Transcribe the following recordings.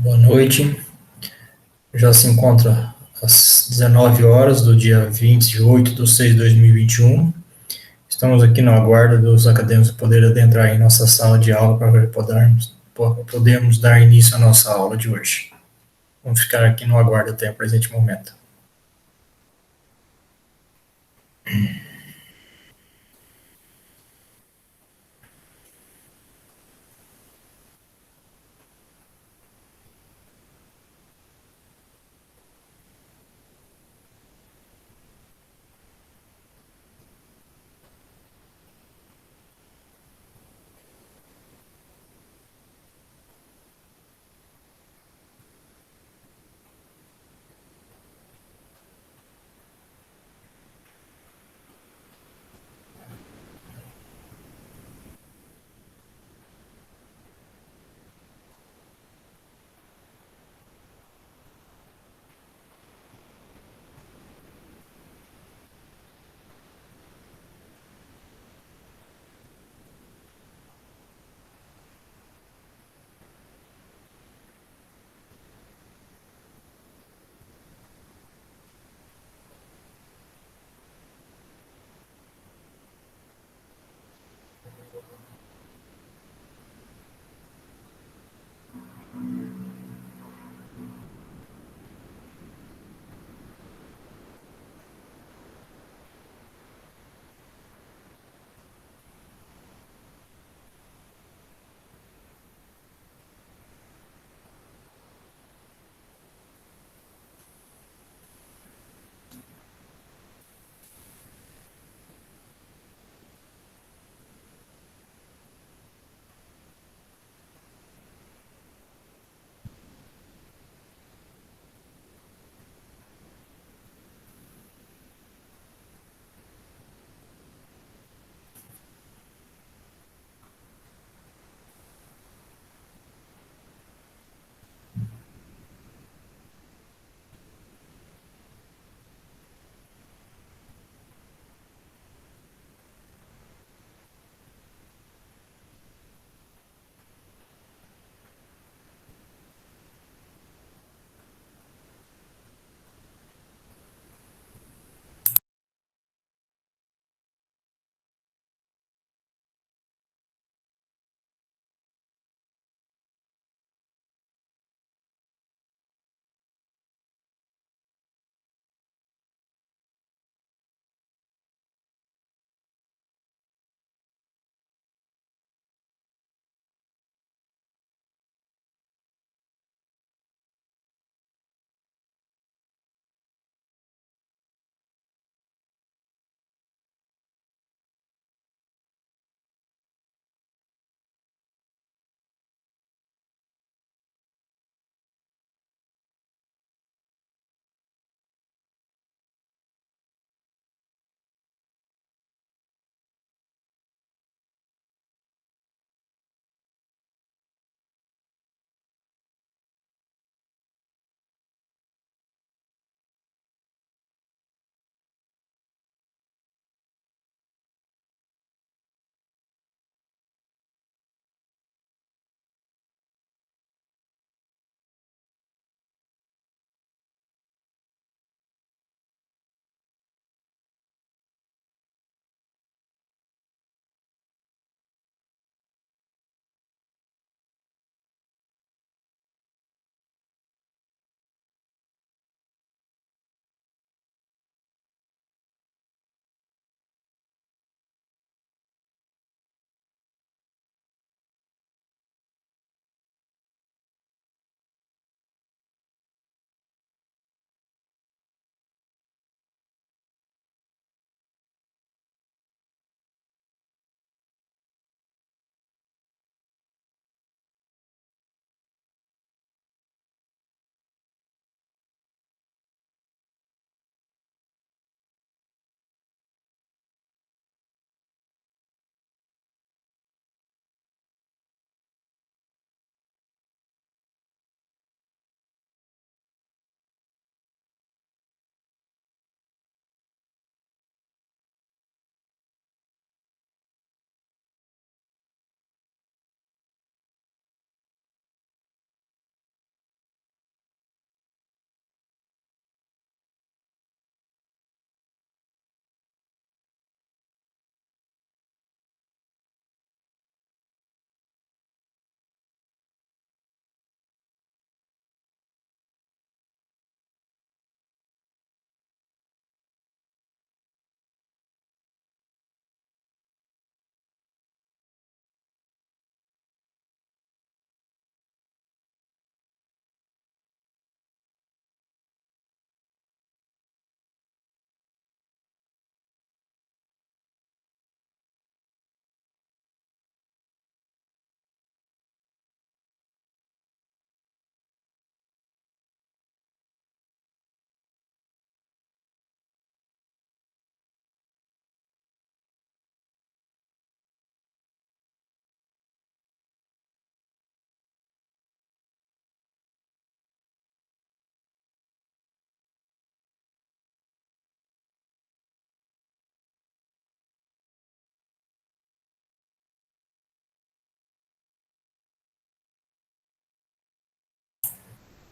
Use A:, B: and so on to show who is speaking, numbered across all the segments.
A: Boa noite. Já se encontra às 19 horas do dia 28/6/2021. Estamos aqui no aguardo dos acadêmicos poderem adentrar em nossa sala de aula para podermos dar início à nossa aula de hoje. Vamos ficar aqui no aguardo até o presente momento.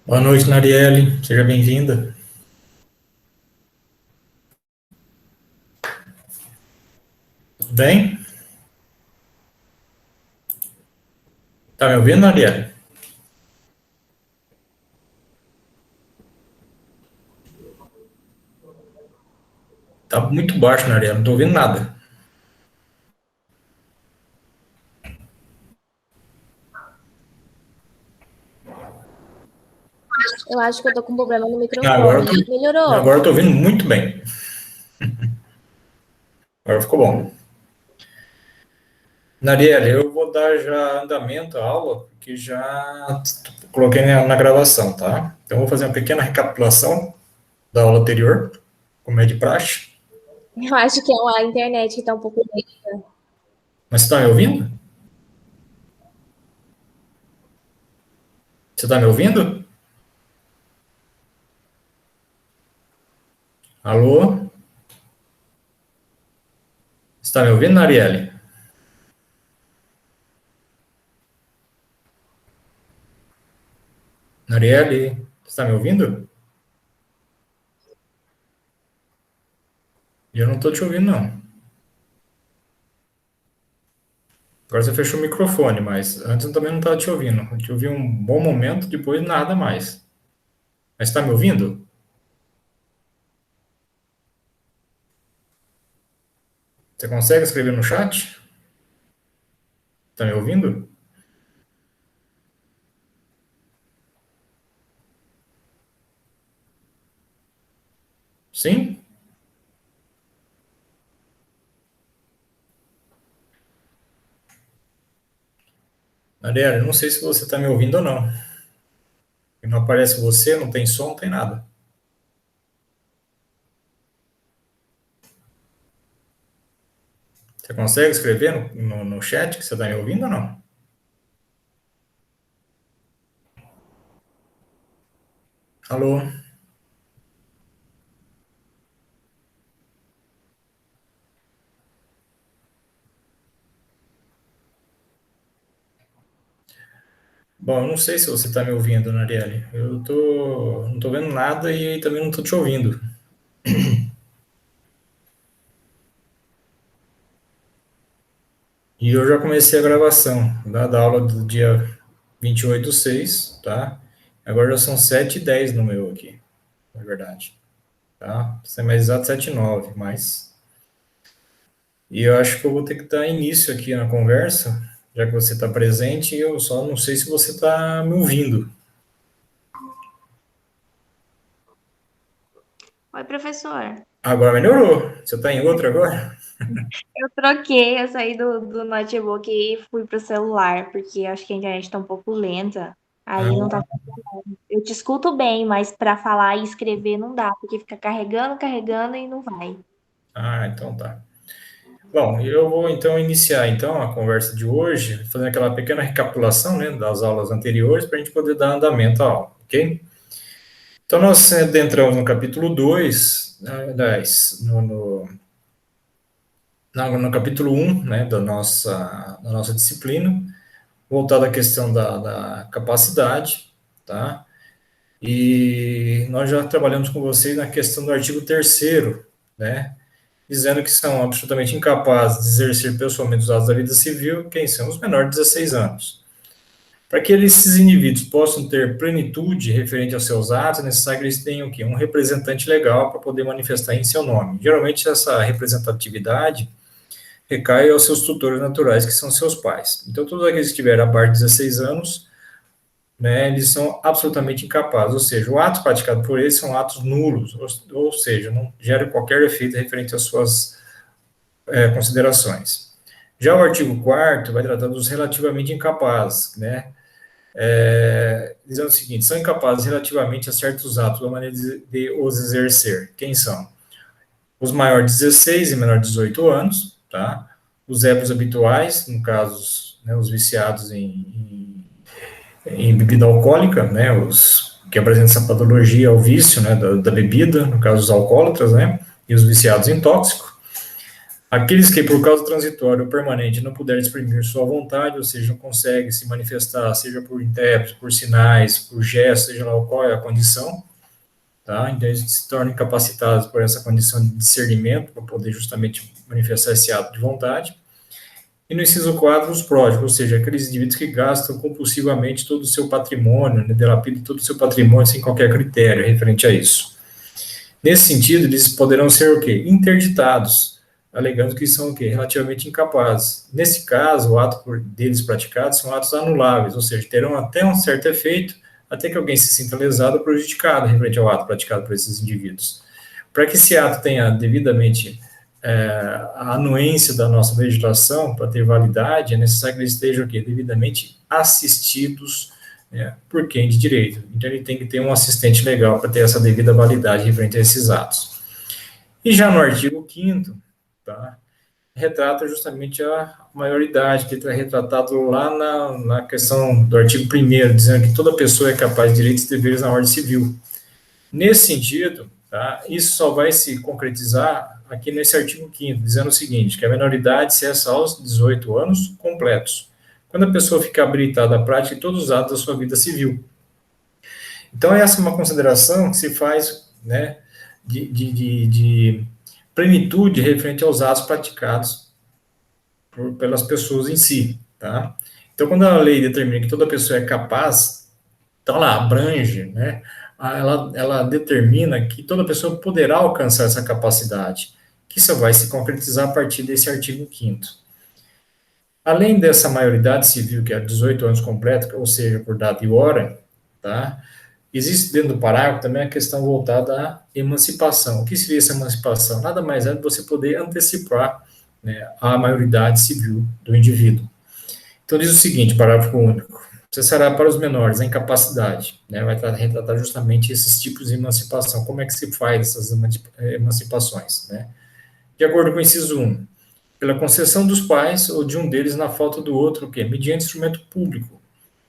A: Boa noite, Narielle. Seja bem-vinda. Tudo bem? Tá me ouvindo, Narielle? Tá muito baixo, Narielle. Não tô ouvindo nada.
B: Eu acho que eu tô com problema no
A: Agora eu
B: microfone.
A: tô,
B: Melhorou?
A: agora eu tô ouvindo muito bem. Agora ficou bom. Narielle, eu vou dar já andamento à aula, porque já coloquei na gravação, tá? Então, eu vou fazer uma pequena recapitulação da aula anterior, como é de praxe.
B: Eu acho que é a internet que tá um pouco lenta.
A: Mas você tá me ouvindo? Você tá me ouvindo? Alô? Você tá me ouvindo, Narielle? Narielle, você tá me ouvindo? Eu não tô te ouvindo, não. Agora você fechou o microfone, mas antes eu também não estava te ouvindo. Eu te ouvi um bom momento, depois nada mais. Mas está me ouvindo? Você consegue escrever no chat? Está me ouvindo? Sim? Ariela, eu não sei se você está me ouvindo ou não. Não aparece você, não tem som, não tem nada. Você consegue escrever no chat que você está me ouvindo ou não? Alô? Bom, eu não sei se você está me ouvindo, Narielle. Não tô vendo nada e também não tô te ouvindo. E eu já comecei a gravação da aula do dia 28/6, tá? Agora já são 7h10 no meu aqui, na verdade, tá? Pra ser mais exato, 7h09, mas... E eu acho que eu vou ter que dar início aqui na conversa, já que você está presente, e eu só não sei se você está me ouvindo.
B: Oi, professor.
A: Agora melhorou. Você está em outro agora?
B: Eu troquei, eu saí do notebook e fui pro celular, porque acho que a internet tá um pouco lenta. Aí não tá.
A: Ah,
B: Eu te escuto bem, mas para falar e escrever não dá, porque fica carregando, carregando e não vai.
A: então tá. Bom, eu vou então iniciar então a conversa de hoje, fazendo aquela pequena recapitulação, né, das aulas anteriores, para a gente poder dar andamento à aula, ok? Então, nós adentramos no capítulo 2, aliás, no capítulo 1, né, da nossa disciplina, voltado à questão da capacidade, tá? E nós já trabalhamos com vocês na questão do artigo 3º, né, dizendo que são absolutamente incapazes de exercer pessoalmente os atos da vida civil quem são os menores de 16 anos. Para que esses indivíduos possam ter plenitude referente aos seus atos, é necessário que eles tenham o quê? Um representante legal para poder manifestar em seu nome. Geralmente, essa representatividade recai aos seus tutores naturais, que são seus pais. Então, todos aqueles que tiverem abaixo de 16 anos, né, eles são absolutamente incapazes, ou seja, o ato praticado por eles são atos nulos, ou seja, não geram qualquer efeito referente às suas considerações. Já o artigo 4º vai tratar dos relativamente incapazes, né, dizendo o seguinte: são incapazes relativamente a certos atos da maneira de os exercer. Quem são? Os maiores de 16 e menores de 18 anos, tá? Os ébrios habituais, no caso, né, os viciados em bebida alcoólica, né, os que apresentam essa patologia, o vício, né, da bebida, no caso os alcoólatras, né, e os viciados em tóxico. Aqueles que, por causa transitória ou permanente, não puderem exprimir sua vontade, ou seja, não conseguem se manifestar, seja por intérpretes, por sinais, por gestos, seja lá qual é a condição, tá? Então, eles se tornam incapacitados por essa condição de discernimento, para poder justamente manifestar esse ato de vontade. E no inciso 4, os pródigos, ou seja, aqueles indivíduos que gastam compulsivamente todo o seu patrimônio, né, dilapidam todo o seu patrimônio sem qualquer critério referente a isso. Nesse sentido, eles poderão ser o quê? Interditados, alegando que são o quê? Relativamente incapazes. Nesse caso, o ato deles praticados são atos anuláveis, ou seja, terão até um certo efeito, até que alguém se sinta lesado ou prejudicado referente ao ato praticado por esses indivíduos. Para que esse ato tenha devidamente a anuência da nossa legislação, para ter validade, é necessário que eles estejam o quê? Devidamente assistidos, né, por quem de direito. Então, ele tem que ter um assistente legal para ter essa devida validade referente a esses atos. E já no artigo 5º, tá, retrata justamente a maioridade, que está retratado lá na questão do artigo 1º, dizendo que toda pessoa é capaz de direitos e deveres na ordem civil. Nesse sentido, tá, isso só vai se concretizar aqui nesse artigo 5º, dizendo o seguinte, que a menoridade cessa aos 18 anos completos, quando a pessoa fica habilitada à prática de todos os atos da sua vida civil. Então, essa é uma consideração que se faz, né, de plenitude referente aos atos praticados pelas pessoas em si, tá? Então, quando a lei determina que toda pessoa é capaz, então ela abrange, né, ela determina que toda pessoa poderá alcançar essa capacidade, que só vai se concretizar a partir desse artigo 5º. Além dessa maioridade civil, que é 18 anos completo, ou seja, por data e hora, tá? Existe dentro do parágrafo também a questão voltada à emancipação. O que seria essa emancipação? Nada mais é do que você poder antecipar, né, a maioridade civil do indivíduo. Então, diz o seguinte, parágrafo único. Cessará para os menores a incapacidade, né, vai retratar justamente esses tipos de emancipação. Como é que se faz essas emancipações, né? De acordo com o inciso 1, pela concessão dos pais ou de um deles na falta do outro, o quê? Mediante instrumento público,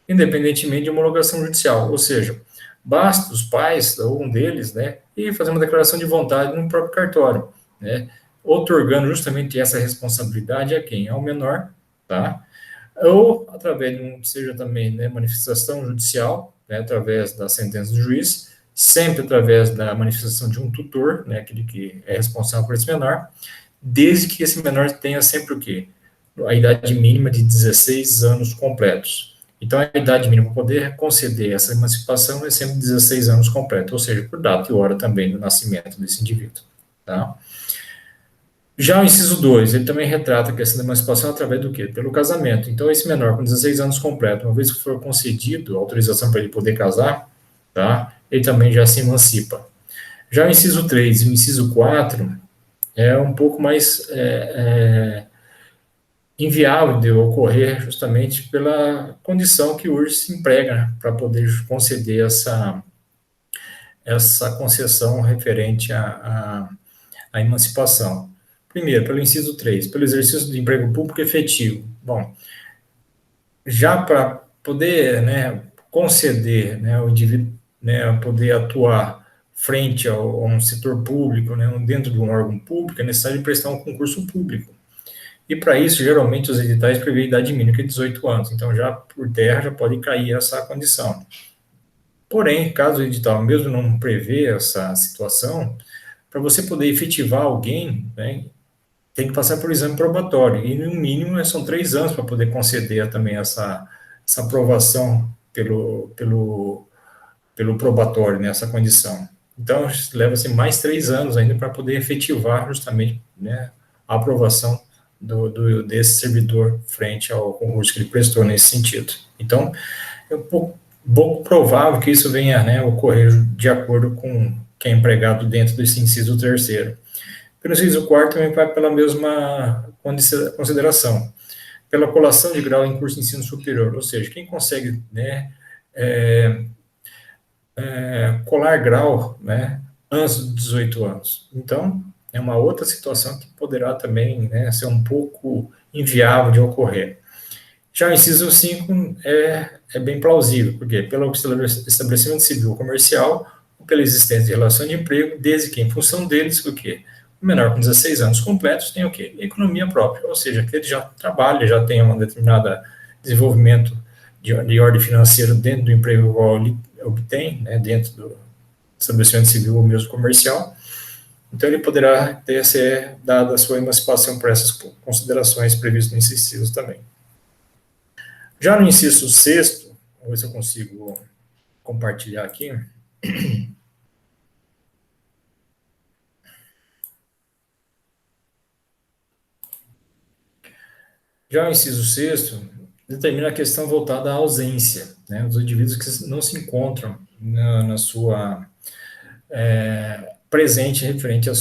A: independentemente de homologação judicial, ou seja, basta os pais ou um deles, né, e fazer uma declaração de vontade no próprio cartório, né, outorgando justamente essa responsabilidade a quem? Ao menor, tá? Ou através de seja também, né, manifestação judicial, né, através da sentença do juiz, sempre através da manifestação de um tutor, né, aquele que é responsável por esse menor, desde que esse menor tenha sempre o quê? A idade mínima de 16 anos completos. Então, a idade mínima para poder conceder essa emancipação é sempre 16 anos completos, ou seja, por data e hora também do nascimento desse indivíduo, tá? Já o inciso 2, ele também retrata a questão da emancipação através do quê? Pelo casamento. Então, esse menor com 16 anos completo, uma vez que for concedido a autorização para ele poder casar, tá? Ele também já se emancipa. Já o inciso 3 e o inciso 4 é um pouco mais inviável de ocorrer justamente pela condição que o URSS se emprega para poder conceder essa concessão referente à emancipação. Primeiro, pelo inciso 3, pelo exercício do emprego público efetivo. Bom, já para poder, né, conceder, né, o indivíduo, né, poder atuar frente a um setor público, né, dentro de um órgão público, é necessário prestar um concurso público. E para isso, geralmente, os editais prevêem idade mínima, que é 18 anos. Então, já por terra, já pode cair essa condição. Porém, caso o edital mesmo não prevê essa situação, para você poder efetivar alguém, né, tem que passar por exame probatório. E, no mínimo, são 3 anos para poder conceder também essa aprovação pelo probatório, nessa condição. Então, leva-se mais 3 anos ainda para poder efetivar justamente, né, a aprovação desse servidor frente ao concurso que ele prestou nesse sentido. Então, é pouco provável que isso venha, né, ocorrer de acordo com quem é empregado dentro desse inciso 3º. Pelo inciso 4º também vai pela mesma consideração, pela colação de grau em curso de ensino superior, ou seja, quem consegue, né, colar grau, né, antes dos 18 anos. Então, é uma outra situação que poderá também, né, ser um pouco inviável de ocorrer. Já o inciso 5 é bem plausível, porque pelo estabelecimento civil ou comercial, ou pela existência de relação de emprego, desde que, em função deles, o quê? O menor com 16 anos completos tem o quê? Economia própria, ou seja, que ele já trabalha, já tem um determinado desenvolvimento de ordem financeira dentro do emprego igual ele obtém, né, dentro do estabelecimento civil ou mesmo comercial. Então, ele poderá ser dada a sua emancipação por essas considerações previstas no inciso 6 também. Já no inciso 6, vamos ver se eu consigo compartilhar aqui. Já o inciso 6 determina a questão voltada à ausência, né, os indivíduos que não se encontram na sua presente referente à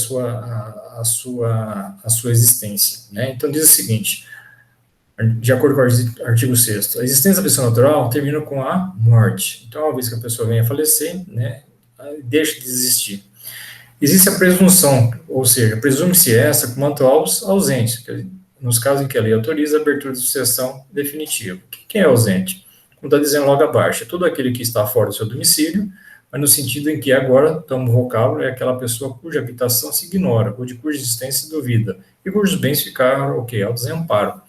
A: sua existência. Né? Então, diz o seguinte, de acordo com o artigo 6º, a existência da pessoa natural termina com a morte. Então, uma vez que a pessoa venha a falecer, né, deixa de existir. Existe a presunção, ou seja, presume-se essa quanto aos ausentes, nos casos em que a lei autoriza a abertura de sucessão definitiva. Quem é ausente? Como está dizendo logo abaixo, é todo aquele que está fora do seu domicílio, mas no sentido em que agora, então, o vocábulo é aquela pessoa cuja habitação se ignora, ou de cuja existência se duvida, e cujos bens ficaram, ao desamparo.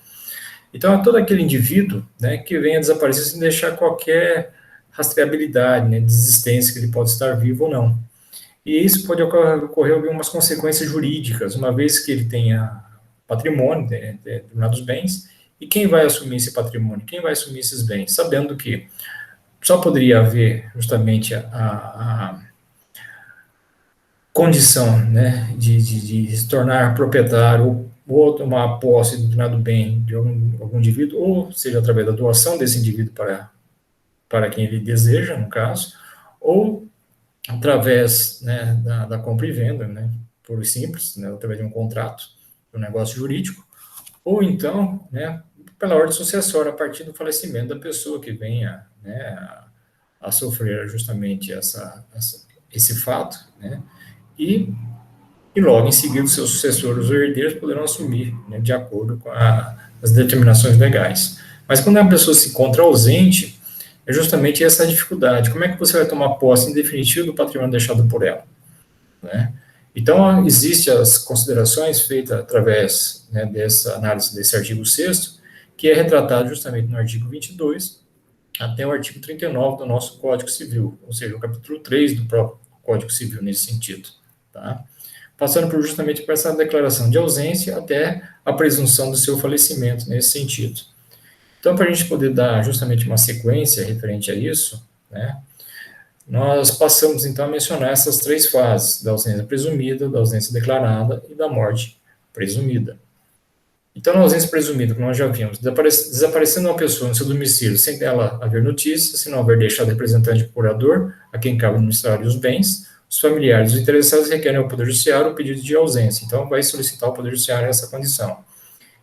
A: Então, é todo aquele indivíduo, né, que vem a desaparecer sem deixar qualquer rastreabilidade, né, de existência, que ele pode estar vivo ou não. E isso pode ocorrer algumas consequências jurídicas, uma vez que ele tenha patrimônio, determinados bens, e quem vai assumir esse patrimônio? Quem vai assumir esses bens? Sabendo que só poderia haver justamente a condição, né, de se tornar proprietário ou tomar posse de determinado bem de algum indivíduo, ou seja, através da doação desse indivíduo para quem ele deseja, no caso, ou através, né, da compra e venda, né, por simples, né, através de um contrato, um negócio jurídico, ou então, né, pela ordem sucessória, a partir do falecimento da pessoa que venha, né, a sofrer justamente esse fato, né, e logo em seguida os seus sucessores ou herdeiros poderão assumir, né, de acordo com as determinações legais. Mas quando a pessoa se encontra ausente, é justamente essa dificuldade. Como é que você vai tomar posse em definitivo do patrimônio deixado por ela? Né? Então, existem as considerações feitas através, né, dessa análise desse artigo 6º, que é retratado justamente no artigo 22 até o artigo 39 do nosso Código Civil, ou seja, o capítulo 3 do próprio Código Civil nesse sentido. Tá? Passando justamente por essa declaração de ausência até a presunção do seu falecimento nesse sentido. Então, para a gente poder dar justamente uma sequência referente a isso, né, nós passamos então a mencionar essas três fases, da ausência presumida, da ausência declarada e da morte presumida. Então, na ausência presumida, como nós já vimos, desaparecendo uma pessoa no seu domicílio sem dela haver notícia, se não houver deixado representante curador, a quem cabe administrar os bens, os familiares dos interessados requerem ao Poder Judiciário o pedido de ausência. Então, vai solicitar ao Poder Judiciário essa condição.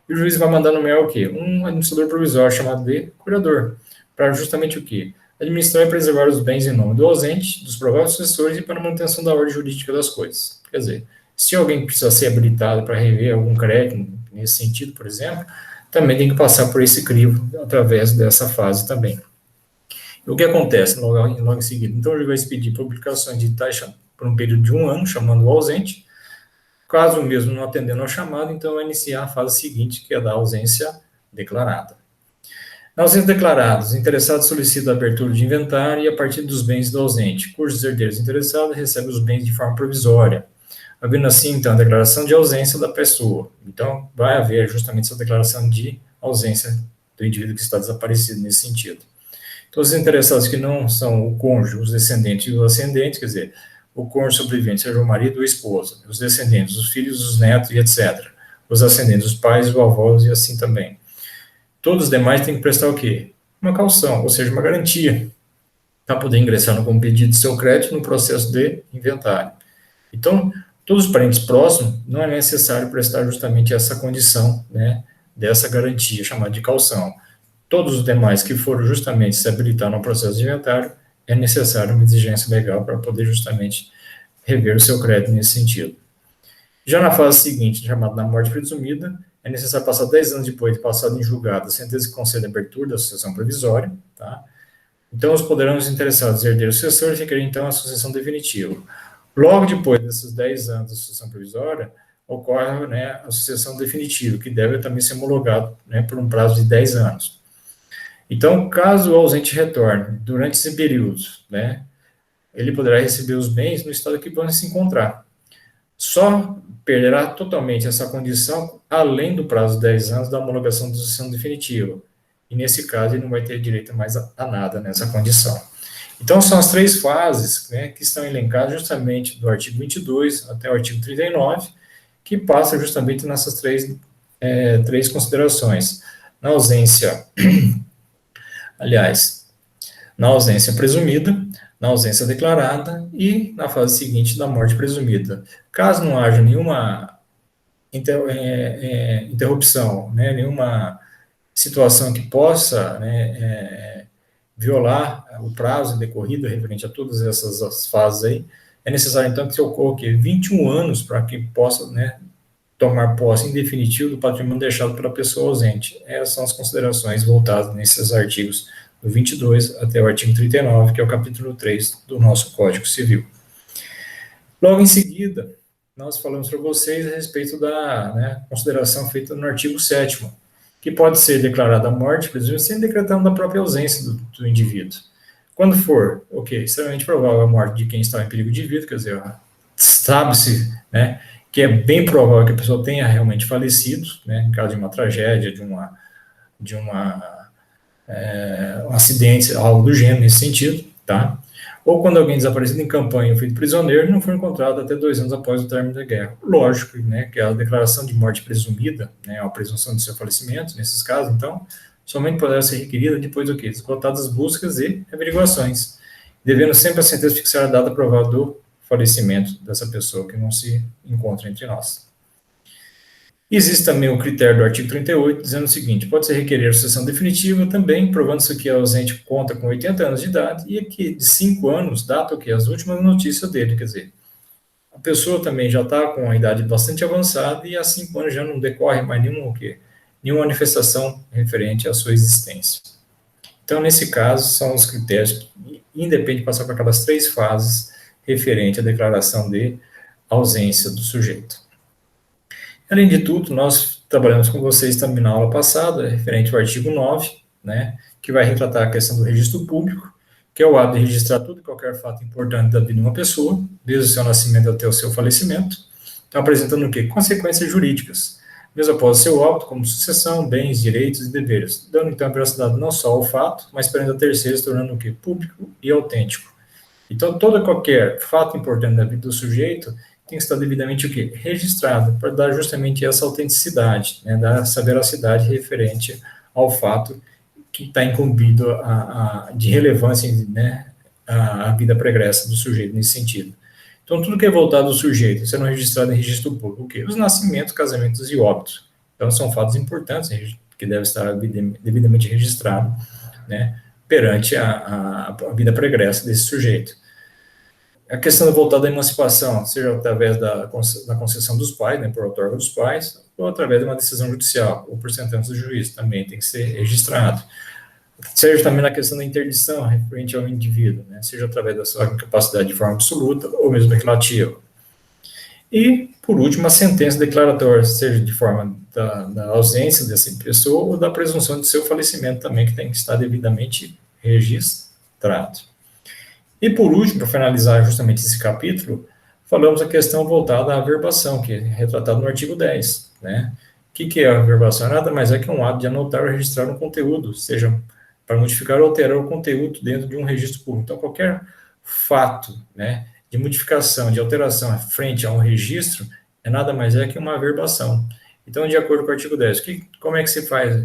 A: E o juiz vai mandar nomear o quê? Um administrador provisório chamado de curador, para justamente o quê? Administrar e preservar os bens em nome do ausente, dos prováveis sucessores e para a manutenção da ordem jurídica das coisas. Quer dizer, se alguém precisa ser habilitado para rever algum crédito, nesse sentido, por exemplo, também tem que passar por esse crivo através dessa fase também. E o que acontece logo em seguida? Então, ele vai expedir publicações de taxa por um período de 1 ano, chamando o ausente. Caso mesmo não atendendo ao chamado, então vai iniciar a fase seguinte, que é a da ausência declarada. Na ausência declarada, os interessados solicitam a abertura de inventário e a partir dos bens do ausente, cujos herdeiros interessados recebem os bens de forma provisória, havendo assim, então, a declaração de ausência da pessoa. Então, vai haver justamente essa declaração de ausência do indivíduo que está desaparecido nesse sentido. Então, os interessados que não são o cônjuge, os descendentes e os ascendentes, quer dizer, o cônjuge sobrevivente, seja o marido ou a esposa, os descendentes, os filhos, os netos e etc. Os ascendentes, os pais, os avós e assim também. Todos os demais têm que prestar o quê? Uma caução, ou seja, uma garantia, para poder ingressar com pedido de seu crédito no processo de inventário. Então, todos os parentes próximos, não é necessário prestar justamente essa condição, né, dessa garantia, chamada de caução. Todos os demais que foram justamente se habilitar no processo de inventário, é necessário uma exigência legal para poder justamente rever o seu crédito nesse sentido. Já na fase seguinte, chamada da morte presumida, é necessário passar 10 anos depois de passado em julgado a sentença que concede a abertura da sucessão provisória, tá? Então, os poderão interessados herdeiros sucessores requerem, então, a sucessão definitiva. Logo depois desses 10 anos da sucessão provisória, ocorre, né, a sucessão definitiva, que deve também ser homologado, né, por um prazo de 10 anos. Então, caso o ausente retorne durante esse período, né, ele poderá receber os bens no estado que vão se encontrar. Só perderá totalmente essa condição além do prazo de 10 anos da homologação da sucessão definitiva. E nesse caso, ele não vai ter direito mais a nada nessa condição. Então, são as três fases, né, que estão elencadas justamente do artigo 22 até o artigo 39, que passa justamente nessas três considerações. Na ausência, aliás, na ausência presumida, na ausência declarada e na fase seguinte da morte presumida. Caso não haja nenhuma interrupção, né, nenhuma situação que possa, né, violar o prazo decorrido referente a todas essas fases aí, é necessário então que se ocorra 21 anos para que possa, né, tomar posse em definitivo do patrimônio deixado pela pessoa ausente. Essas são as considerações voltadas nesses artigos do 22 até o artigo 39, que é o capítulo 3 do nosso Código Civil. Logo em seguida, nós falamos para vocês a respeito da, né, consideração feita no artigo 7º, que pode ser declarada a morte, presumindo sem decretando da própria ausência do indivíduo. Quando for, extremamente provável a morte de quem está em perigo de vida, quer dizer, sabe-se, né, que é bem provável que a pessoa tenha realmente falecido, né, em caso de uma tragédia, um acidente, algo do gênero nesse sentido, tá? Ou quando alguém desaparecido em campanha ou feito prisioneiro não for encontrado até 2 anos após o término da guerra. Lógico, né, que a declaração de morte presumida, né, a presunção de seu falecimento, nesses casos, então, somente poderá ser requerida depois do quê? Esgotadas as buscas e averiguações, devendo sempre a sentença fixar a data provável do falecimento dessa pessoa que não se encontra entre nós. Existe também o critério do artigo 38, dizendo o seguinte: pode-se requerer a sucessão definitiva também, provando-se que o ausente conta com 80 anos de idade e que de 5 anos data as últimas notícias dele, quer dizer, a pessoa também já está com a idade bastante avançada e há 5 anos já não decorre mais nenhuma manifestação referente à sua existência. Então, nesse caso, são os critérios que independem de passar por aquelas 3 fases referente à declaração de ausência do sujeito. Além de tudo, nós trabalhamos com vocês também na aula passada, referente ao artigo 9, né, que vai retratar a questão do registro público, que é o ato de registrar tudo e qualquer fato importante da vida de uma pessoa, desde o seu nascimento até o seu falecimento, então apresentando o quê? Consequências jurídicas, mesmo após o seu óbito, como sucessão, bens, direitos e deveres, dando então a veracidade não só ao fato, mas perante a terceiros, tornando o quê? Público e autêntico. Então, qualquer fato importante da vida do sujeito tem que estar devidamente o quê? Registrado, para dar justamente essa autenticidade, né, dar essa veracidade referente ao fato que está incumbido de relevância, né, à vida pregressa do sujeito nesse sentido. Então, tudo que é voltado ao sujeito, sendo registrado em registro público, o quê? Os nascimentos, casamentos e óbitos. Então, são fatos importantes que devem estar devidamente registrados, né, perante a vida pregressa desse sujeito. A questão voltada à emancipação, seja através da concessão dos pais, né, por outorga dos pais, ou através de uma decisão judicial, ou por sentença do juiz, também tem que ser registrado. Seja também na questão da interdição referente ao indivíduo, né, seja através da sua incapacidade de forma absoluta, ou mesmo relativa. E, por último, a sentença declaratória, seja de forma da ausência dessa pessoa, ou da presunção de seu falecimento também, que tem que estar devidamente registrado. E, por último, para finalizar justamente esse capítulo, falamos a questão voltada à averbação, que é retratada no artigo 10. Né? O que é a averbação? Nada mais é que um ato de anotar ou registrar um conteúdo, seja para modificar ou alterar o conteúdo dentro de um registro público. Então, qualquer fato, né, de modificação, de alteração frente a um registro, é nada mais é que uma averbação. Então, de acordo com o artigo 10, como é que se faz?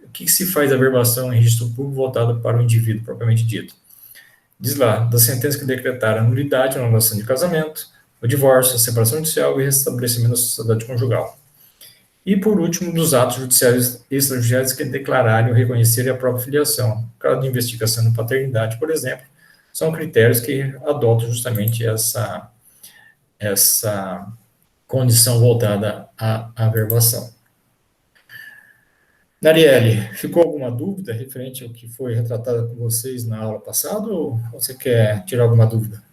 A: O que se faz a averbação em registro público voltado para o indivíduo, propriamente dito? Diz lá, das sentenças que decretaram a nulidade, a anulação de casamento, o divórcio, a separação judicial e o restabelecimento da sociedade conjugal. E, por último, dos atos judiciais extrajudiciais que declararem ou reconhecerem a própria filiação. Caso de investigação de paternidade, por exemplo, são critérios que adotam justamente essa condição voltada à averbação. Narielle, ficou alguma dúvida referente ao que foi retratado com vocês na aula passada, ou você quer tirar alguma dúvida?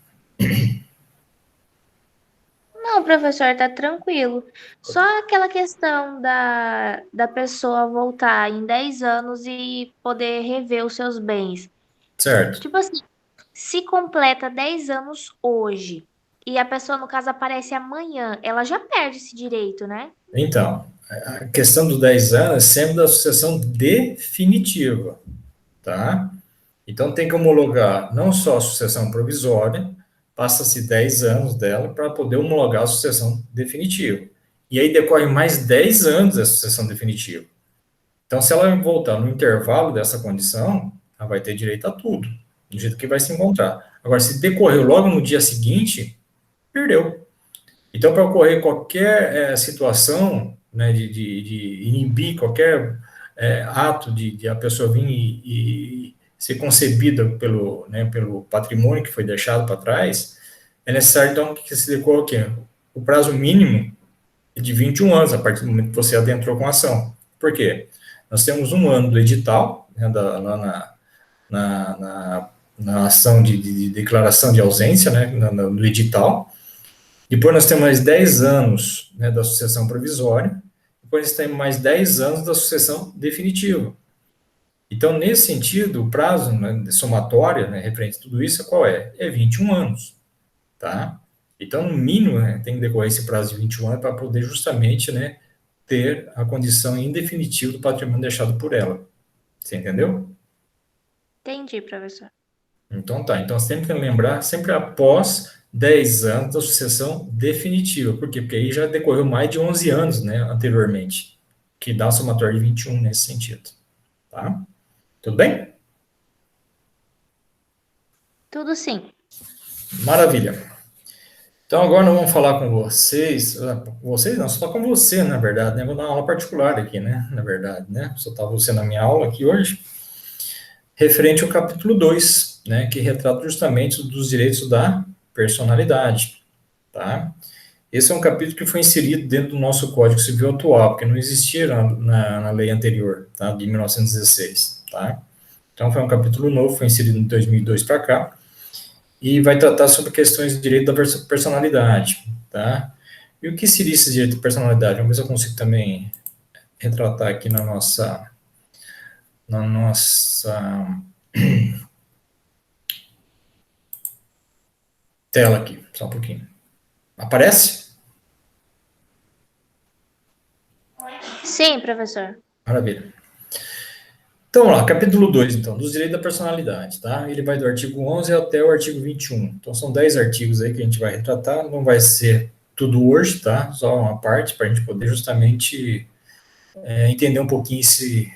B: Não, professor, tá tranquilo. Só aquela questão da pessoa voltar em 10 anos e poder rever os seus bens.
A: Certo.
B: Tipo assim, se completa 10 anos hoje e a pessoa, no caso, aparece amanhã, ela já perde esse direito, né?
A: Então, a questão dos 10 anos é sempre da sucessão definitiva, tá? Então, tem que homologar não só a sucessão provisória, passa-se 10 anos dela para poder homologar a sucessão definitiva. E aí decorre mais 10 anos da sucessão definitiva. Então, se ela voltar no intervalo dessa condição, ela vai ter direito a tudo, do jeito que vai se encontrar. Agora, se decorreu logo no dia seguinte, perdeu. Então, para ocorrer qualquer situação, né, de inibir qualquer ato de a pessoa vir e ser concebida pelo, né, pelo patrimônio que foi deixado para trás, é necessário, então, que se decorra o quê? O prazo mínimo é de 21 anos, a partir do momento que você adentrou com a ação. Por quê? Nós temos um ano do edital, né, lá na ação de declaração de ausência, né, no edital. Depois nós temos mais 10 anos, né, da sucessão provisória. Depois nós temos mais 10 anos da sucessão definitiva. Então, nesse sentido, o prazo, né, somatório, né, referente a tudo isso, qual é? É 21 anos, tá? Então, no mínimo, né, tem que decorrer esse prazo de 21 anos para poder justamente, né, ter a condição indefinitiva do patrimônio deixado por ela. Você entendeu?
B: Entendi, professor.
A: Então tá, então sempre tem que lembrar, sempre após 10 anos da sucessão definitiva. Por quê? Porque aí já decorreu mais de 11 anos, né, anteriormente, que dá um somatório de 21 nesse sentido, tá? Tudo bem?
B: Tudo sim.
A: Maravilha. Então agora nós vamos falar com vocês, vocês não, só com você, na verdade, né? Vou dar uma aula particular aqui, né? Na verdade, né? Só tá você na minha aula aqui hoje, referente ao capítulo 2, né? Que retrata justamente dos direitos da personalidade, tá? Esse é um capítulo que foi inserido dentro do nosso Código Civil atual, porque não existia na lei anterior, tá? De 1916, tá? Então foi um capítulo novo, foi inserido em 2002 para cá, e vai tratar sobre questões de direito da personalidade, tá? E o que seria esse direito da personalidade? Vamos ver se eu consigo também retratar aqui na nossa tela aqui, só um pouquinho. Aparece?
B: Sim, professor.
A: Maravilha. Então, vamos lá, capítulo 2, então, dos direitos da personalidade, tá? Ele vai do artigo 11 até o artigo 21. Então, são 10 artigos aí que a gente vai retratar, não vai ser tudo hoje, tá? Só uma parte, para a gente poder justamente entender um pouquinho esse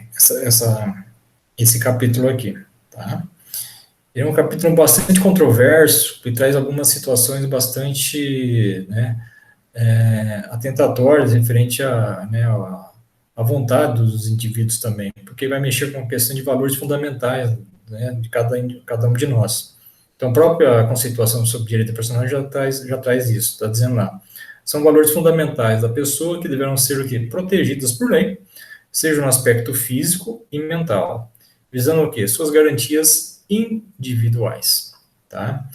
A: capítulo aqui, tá? Ele é um capítulo bastante controverso, que traz algumas situações bastante, né, atentatórias referente né, a vontade dos indivíduos também, porque vai mexer com a questão de valores fundamentais, né, de cada um de nós. Então, a própria conceituação sobre direito à personalidade já traz isso, está dizendo lá. São valores fundamentais da pessoa que deverão ser o quê? Protegidas por lei, seja no aspecto físico e mental, visando o quê? Suas garantias individuais, tá?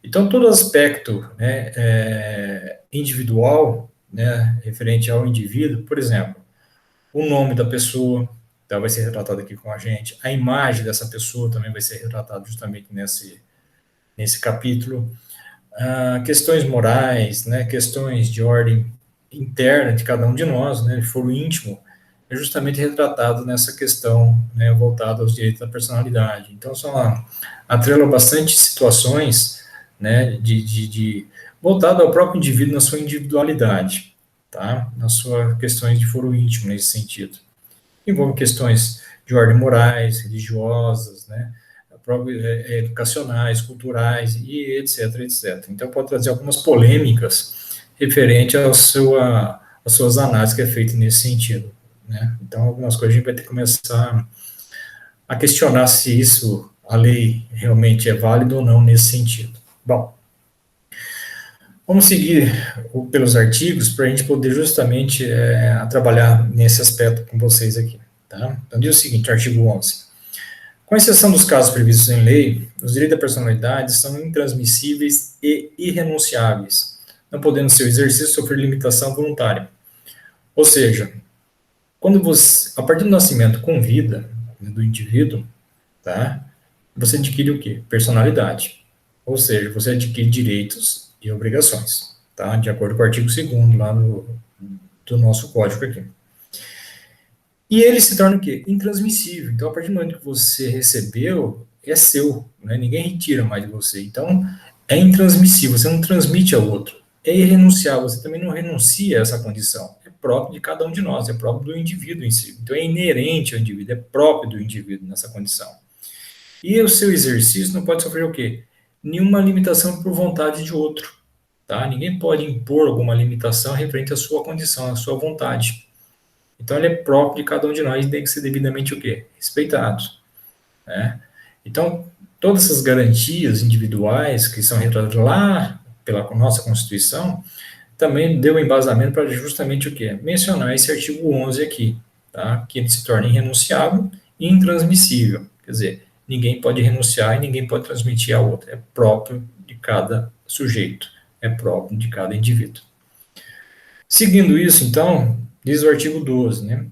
A: Então, todo aspecto, né, individual, né, referente ao indivíduo, por exemplo, o nome da pessoa, então vai ser retratado aqui com a gente, a imagem dessa pessoa também vai ser retratada justamente nesse capítulo, questões morais, né, questões de ordem interna de cada um de nós, né, de foro íntimo, é justamente retratado nessa questão, né, voltada aos direitos da personalidade. Então, são atrela bastante situações, né, voltado ao próprio indivíduo na sua individualidade, tá? Nas suas questões de foro íntimo nesse sentido. Envolve questões de ordem morais, religiosas, né, educacionais, culturais e etc, etc. Então pode trazer algumas polêmicas referente às suas análises que é feito nesse sentido, né? Então algumas coisas a gente vai ter que começar a questionar se a lei realmente é válida ou não nesse sentido. Bom, vamos seguir pelos artigos para a gente poder justamente trabalhar nesse aspecto com vocês aqui, tá? Então diz o seguinte, artigo 11. Com exceção dos casos previstos em lei, os direitos da personalidade são intransmissíveis e irrenunciáveis, não podendo seu exercício sofrer limitação voluntária. Ou seja, quando você, a partir do nascimento com vida do indivíduo, tá? Você adquire o quê? Personalidade. Ou seja, você adquire direitos e obrigações, tá? De acordo com o artigo 2º lá do nosso código aqui. E ele se torna o quê? Intransmissível. Então, a partir do momento que você recebeu, é seu, né? Ninguém retira mais de você. Então, é intransmissível, você não transmite ao outro. É irrenunciável, você também não renuncia a essa condição. É próprio de cada um de nós, é próprio do indivíduo em si. Então, é inerente ao indivíduo, é próprio do indivíduo nessa condição. E o seu exercício não pode sofrer o quê? Nenhuma limitação por vontade de outro, tá? Ninguém pode impor alguma limitação referente à sua condição, à sua vontade. Então, ele é próprio de cada um de nós e tem que ser devidamente o quê? Respeitado, né? Então, todas essas garantias individuais que são retratadas lá pela nossa Constituição, também deu embasamento para justamente o quê? Mencionar esse artigo 11 aqui, tá? Que ele se torna irrenunciável e intransmissível. Quer dizer, ninguém pode renunciar e ninguém pode transmitir a outro. É próprio de cada sujeito, é próprio de cada indivíduo. Seguindo isso, então, diz o artigo 12, né?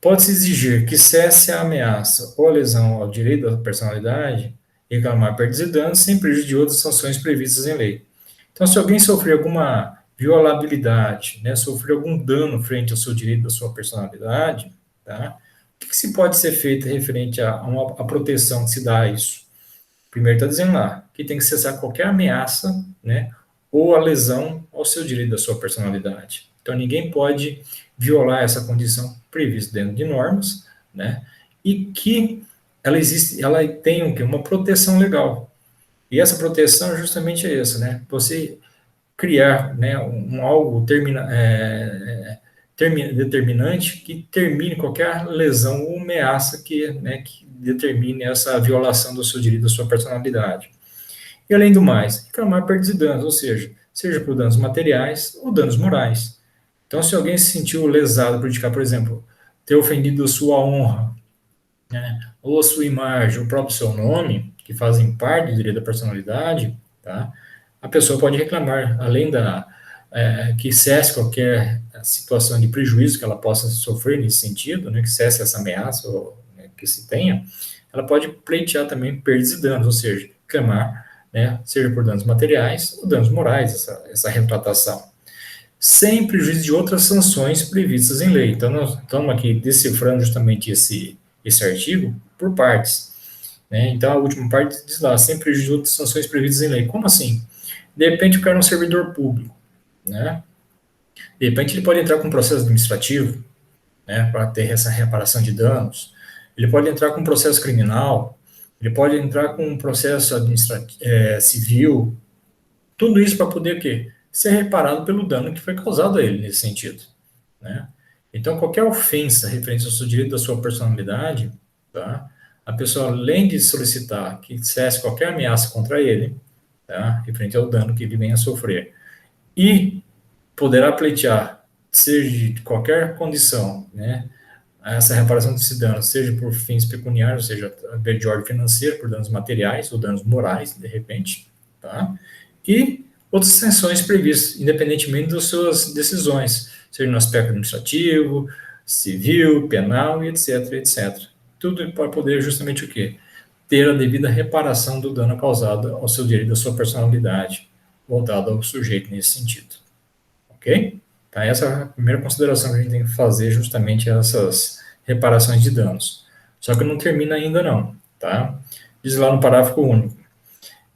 A: Pode-se exigir que cesse a ameaça ou a lesão ao direito da personalidade, reclamar perdas e danos, sem prejuízo de outras sanções previstas em lei. Então, se alguém sofrer alguma violabilidade, né, sofrer algum dano frente ao seu direito da sua personalidade, tá? O que se pode ser feito referente a proteção que se dá a isso? Primeiro está dizendo lá que tem que cessar qualquer ameaça, né, ou a lesão ao seu direito da sua personalidade. Então, ninguém pode violar essa condição prevista dentro de normas, né, e que ela existe, ela tem o quê? Uma proteção legal. E essa proteção justamente é essa, né, você criar, né, algo determinante que termine qualquer lesão ou ameaça né, que determine essa violação do seu direito, da sua personalidade. E além do mais, reclamar perdas e danos, ou seja por danos materiais ou danos morais. Então, se alguém se sentiu lesado, prejudicado, por exemplo, ter ofendido a sua honra, né, ou a sua imagem, o próprio seu nome, que fazem parte do direito da personalidade, tá? A pessoa pode reclamar, além que cesse qualquer situação de prejuízo que ela possa sofrer nesse sentido, né, que cesse essa ameaça né, que se tenha, ela pode pleitear também perdas e danos, ou seja, reclamar, né, seja por danos materiais ou danos morais, essa retratação, sem prejuízo de outras sanções previstas em lei. Então, nós estamos aqui decifrando justamente esse artigo por partes, né? Então, a última parte diz lá, sem prejuízo de outras sanções previstas em lei. Como assim? De repente, o cara é um servidor público, né? De repente, ele pode entrar com um processo administrativo, né, para ter essa reparação de danos. Ele pode entrar com um processo criminal, ele pode entrar com um processo civil, tudo isso para poder o quê? Ser reparado pelo dano que foi causado a ele nesse sentido, né? Então, qualquer ofensa referente ao seu direito da sua personalidade, tá? A pessoa, além de solicitar que cesse qualquer ameaça contra ele, tá? Referente ao dano que ele venha a sofrer, e poderá pleitear, seja de qualquer condição, né? Essa reparação desse dano, seja por fins pecuniários, ou seja, de ordem financeira, por danos materiais ou danos morais, de repente, tá? E outras sanções previstas, independentemente das suas decisões, seja no aspecto administrativo, civil, penal e etc, etc. Tudo para poder justamente o quê? Ter a devida reparação do dano causado ao seu direito, à sua personalidade, voltado ao sujeito nesse sentido. Ok? Tá? Essa é a primeira consideração que a gente tem que fazer, justamente essas reparações de danos. Só que não termina ainda não, tá? Diz lá no parágrafo único.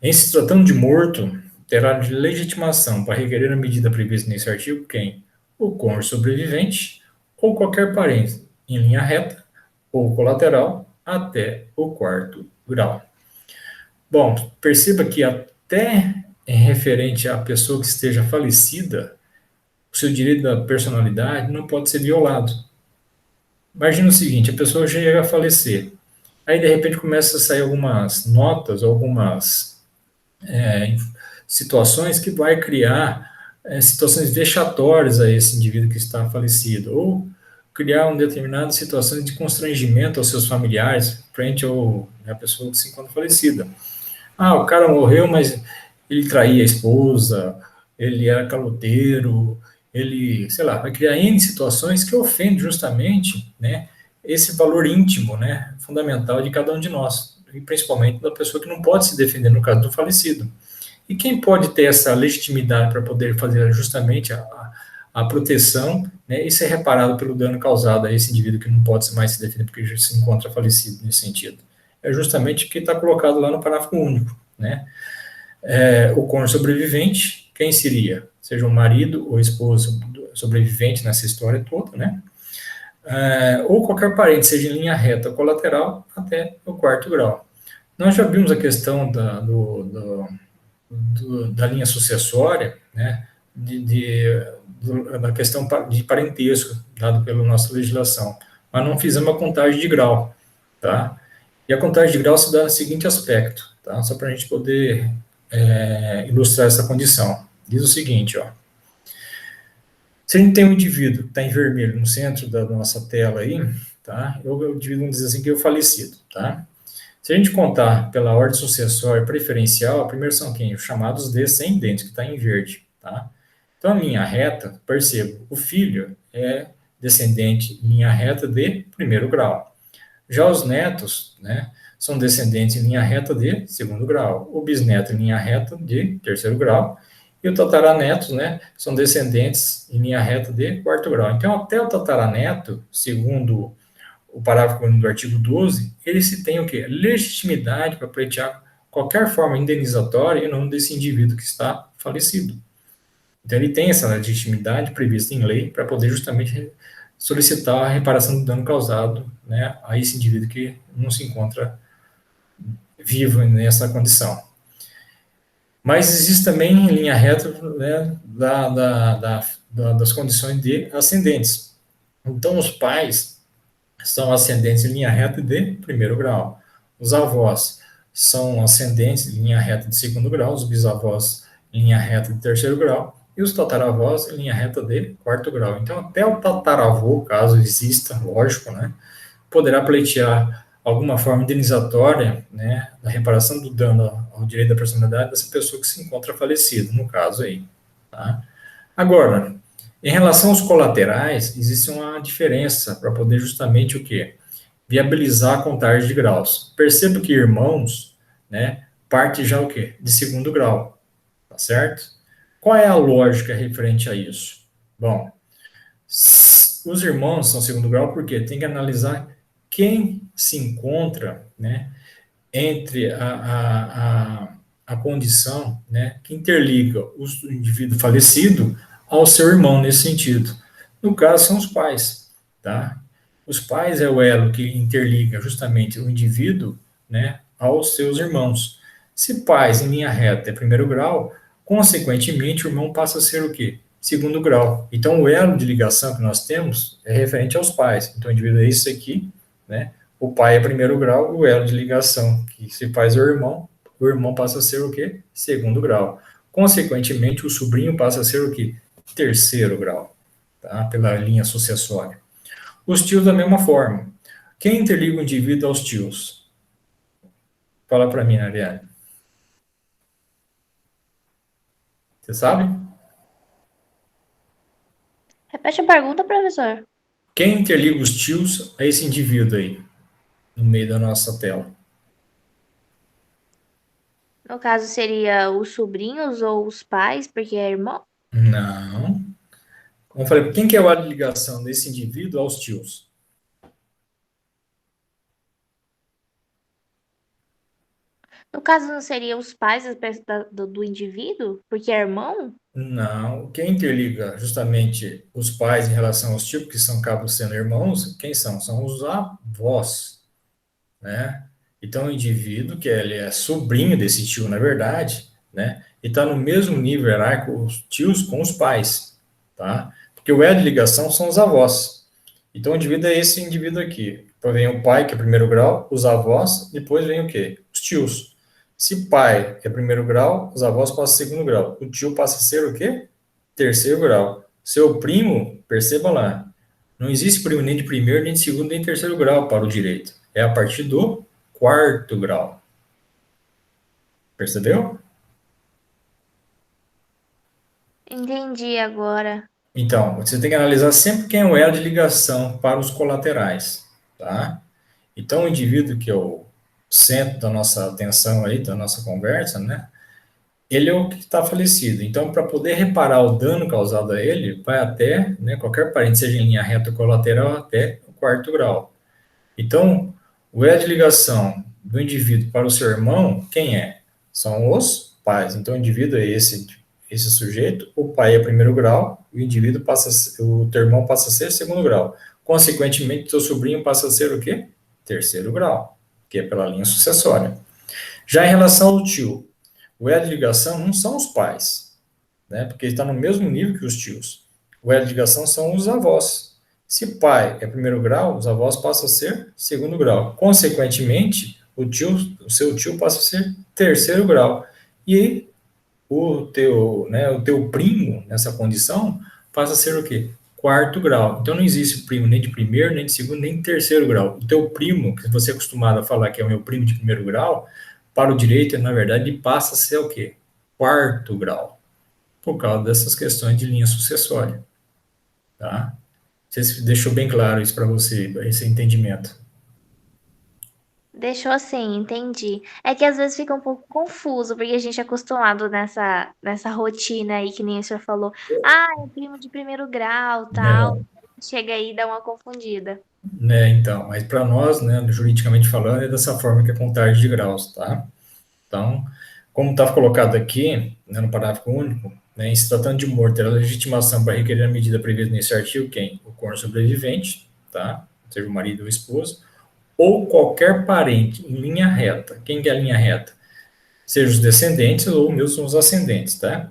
A: Em se tratando de morto, terá legitimação para requerer a medida prevista nesse artigo quem? O cônjuge sobrevivente ou qualquer parente em linha reta ou colateral até o quarto grau. Bom, perceba que até em referente à pessoa que esteja falecida, o seu direito da personalidade não pode ser violado. Imagina o seguinte, a pessoa chega a falecer, aí de repente começa a sair algumas notas, algumas situações que vai criar situações vexatórias a esse indivíduo que está falecido, ou criar uma determinada situação de constrangimento aos seus familiares frente à pessoa que se encontra falecida. Ah, o cara morreu, mas ele traía a esposa, ele era caloteiro, ele, sei lá, vai criar N situações que ofendem justamente, né, esse valor íntimo, né, fundamental de cada um de nós, e principalmente da pessoa que não pode se defender no caso do falecido. E quem pode ter essa legitimidade para poder fazer justamente a proteção, né, e ser reparado pelo dano causado a esse indivíduo que não pode mais se defender porque já se encontra falecido nesse sentido? É justamente o que está colocado lá no parágrafo único, né? O cônjuge sobrevivente, quem seria? Seja o marido ou esposo sobrevivente nessa história toda, né? Ou qualquer parente, seja em linha reta ou colateral, até o quarto grau. Nós já vimos a questão da linha sucessória, né, da questão de parentesco, dado pela nossa legislação, mas não fizemos a contagem de grau, tá? E a contagem de grau se dá no seguinte aspecto, tá? Só para a gente poder ilustrar essa condição. Diz o seguinte, ó. Se a gente tem um indivíduo que está em vermelho no centro da nossa tela aí, tá? Eu divido, vamos dizer assim, que é o falecido, tá? Se a gente contar pela ordem sucessória preferencial, primeiro são quem? Os chamados descendentes, que está em verde, tá? Então, a linha reta, percebo, o filho é descendente em linha reta de primeiro grau. Já os netos, né, são descendentes em linha reta de segundo grau. O bisneto em linha reta de terceiro grau. E o tataranetos, né, são descendentes em linha reta de quarto grau. Então, até o tataraneto, segundo o parágrafo do artigo 12, ele se tem o quê? Legitimidade para pleitear qualquer forma indenizatória em nome desse indivíduo que está falecido. Então, ele tem essa legitimidade prevista em lei para poder justamente solicitar a reparação do dano causado, né, a esse indivíduo que não se encontra vivo nessa condição. Mas existe também em linha reta, né, das condições de ascendentes. Então, os pais são ascendentes em linha reta de primeiro grau. Os avós são ascendentes em linha reta de segundo grau, os bisavós em linha reta de terceiro grau, e os tataravós em linha reta de quarto grau. Então, até o tataravô, caso exista, lógico, né, poderá pleitear alguma forma indenizatória, né, da reparação do dano ao direito da personalidade dessa pessoa que se encontra falecida, no caso aí. Tá? Agora, em relação aos colaterais, existe uma diferença para poder justamente o quê? Viabilizar a contagem de graus. Perceba que irmãos, né, parte já o quê? De segundo grau, tá certo? Qual é a lógica referente a isso? Bom, os irmãos são segundo grau porque tem que analisar quem se encontra, né, entre a condição, né, que interliga o indivíduo falecido ao seu irmão nesse sentido. No caso, são os pais, tá? Os pais é o elo que interliga justamente o indivíduo, né, aos seus irmãos. Se pais em linha reta é primeiro grau, consequentemente o irmão passa a ser o quê? Segundo grau. Então o elo de ligação que nós temos é referente aos pais. Então o indivíduo é esse aqui, né? O pai é primeiro grau, o elo de ligação que se faz o irmão passa a ser o quê? Segundo grau. Consequentemente, o sobrinho passa a ser o quê? Terceiro grau, tá? Pela linha sucessória. Os tios da mesma forma. Quem interliga o indivíduo aos tios? Fala para mim, Ariane. Você sabe?
B: Repete a pergunta, professor.
A: Quem interliga os tios a esse indivíduo aí, no meio da nossa tela?
B: No caso, seria os sobrinhos ou os pais, porque é irmão?
A: Não. Como eu falei, quem que é o elo de ligação desse indivíduo aos tios?
B: No caso, não seria os pais do indivíduo, porque é irmão?
A: Não, quem interliga justamente os pais em relação aos tios, que são acabam sendo irmãos, quem são? São os avós, né? Então, o indivíduo, que ele é sobrinho desse tio, na verdade, né? E está no mesmo nível hierárquico, os tios com os pais, tá? Porque o elo de ligação são os avós. Então, o indivíduo é esse indivíduo aqui. Depois vem o pai, que é primeiro grau, os avós, depois vem o quê? Os tios. Se pai é primeiro grau, os avós passam a segundo grau. O tio passa a ser o quê? Terceiro grau. Seu primo, perceba lá, não existe primo nem de primeiro, nem de segundo, nem de terceiro grau para o direito. É a partir do quarto grau. Percebeu?
B: Entendi agora.
A: Então, você tem que analisar sempre quem é o elo de ligação para os colaterais, tá? Então, o indivíduo que é o centro da nossa atenção aí, da nossa conversa, né? Ele é o que está falecido. Então, para poder reparar o dano causado a ele, vai até, né, qualquer parente, seja em linha reta ou colateral, até o quarto grau. Então, o elo de ligação do indivíduo para o seu irmão, quem é? São os pais. Então, o indivíduo é esse sujeito, o pai é primeiro grau, o indivíduo passa, o teu irmão passa a ser segundo grau. Consequentemente, teu sobrinho passa a ser o quê? Terceiro grau, que é pela linha sucessória. Já em relação ao tio, o elo de ligação não são os pais, né? Porque ele está no mesmo nível que os tios. O elo de ligação são os avós. Se pai é primeiro grau, os avós passam a ser segundo grau. Consequentemente, o seu tio passa a ser terceiro grau. E o teu primo nessa condição passa a ser o quê? Quarto grau. Então não existe primo nem de primeiro, nem de segundo, nem de terceiro grau. O teu primo, que você é acostumado a falar que é o meu primo de primeiro grau, para o direito, na verdade, ele passa a ser o quê? Quarto grau, por causa dessas questões de linha sucessória, tá? Não sei se deixou bem claro isso para você, esse entendimento.
B: Deixou assim, entendi. É que às vezes fica um pouco confuso, porque a gente é acostumado nessa rotina aí, que nem o senhor falou. Ah, é primo de primeiro grau, tal.
A: Né,
B: Chega aí e dá uma confundida.
A: né, então, mas para nós, né, juridicamente falando, é dessa forma que é contagem de graus, tá? Então, como está colocado aqui, né, no parágrafo único, né, em se tratando de morto, terá legitimação para requerer a medida prevista nesse artigo quem? O cônjuge sobrevivente, tá? Seja o marido ou a esposa, ou qualquer parente em linha reta. Quem que é a linha reta? Seja os descendentes ou mesmo os ascendentes, tá?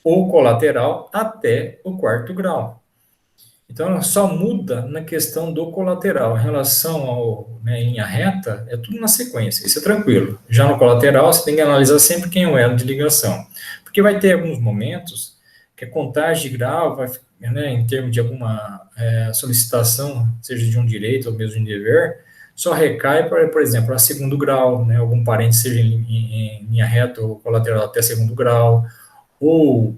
A: Ou colateral até o quarto grau. Então, ela só muda na questão do colateral. Em relação ao, né, em linha reta, é tudo na sequência, isso é tranquilo. Já no colateral, você tem que analisar sempre quem é o elo de ligação. Porque vai ter alguns momentos que a contagem de grau, vai, né, em termos de alguma solicitação, seja de um direito ou mesmo de um dever, só recai, por exemplo, a segundo grau, né, algum parente seja em linha reta ou colateral até segundo grau, ou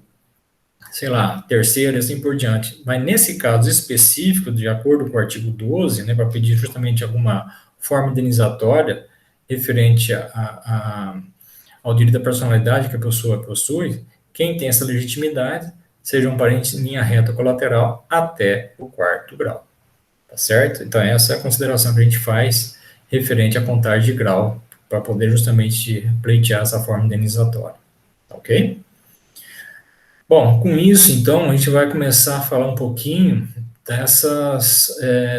A: sei lá, terceiro e assim por diante. Mas nesse caso específico, de acordo com o artigo 12, né, para pedir justamente alguma forma indenizatória referente ao direito da personalidade que a pessoa possui, quem tem essa legitimidade seja um parente em linha reta colateral até o quarto grau, tá certo? Então essa é a consideração que a gente faz referente à contagem de grau para poder justamente pleitear essa forma indenizatória, tá ok? Bom, com isso, então, a gente vai começar a falar um pouquinho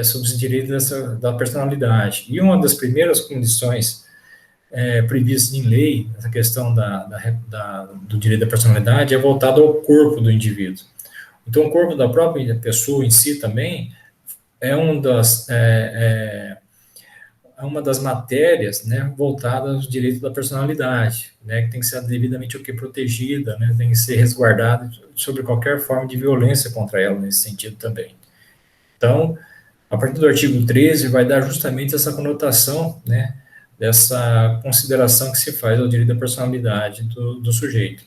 A: sobre os direitos da personalidade. E uma das primeiras condições previstas em lei, essa questão do direito da personalidade, é voltada ao corpo do indivíduo. Então, o corpo da própria pessoa em si também é uma das matérias, né, voltadas aos direitos da personalidade, né, que tem que ser devidamente protegida, né, tem que ser resguardada sobre qualquer forma de violência contra ela nesse sentido também. Então, a partir do artigo 13 vai dar justamente essa conotação, né, dessa consideração que se faz ao direito da personalidade do sujeito.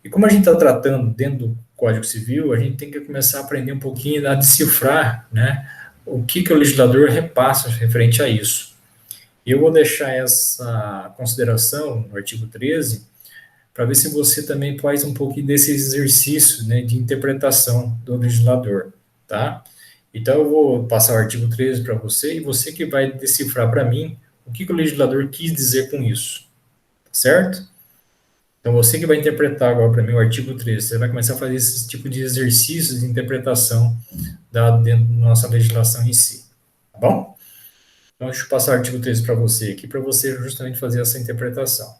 A: E como a gente está tratando dentro do Código Civil, a gente tem que começar a aprender um pouquinho a decifrar, né, o que o legislador repassa referente a isso. Eu vou deixar essa consideração no artigo 13 para ver se você também faz um pouquinho desse exercício, né, de interpretação do legislador, tá? Então eu vou passar o artigo 13 para você e você que vai decifrar para mim o que o legislador quis dizer com isso, tá certo? Então você que vai interpretar agora para mim o artigo 13, você vai começar a fazer esse tipo de exercícios de interpretação dado dentro da nossa legislação em si, tá bom? Então, deixa eu passar o artigo 13 para você aqui, para você justamente fazer essa interpretação.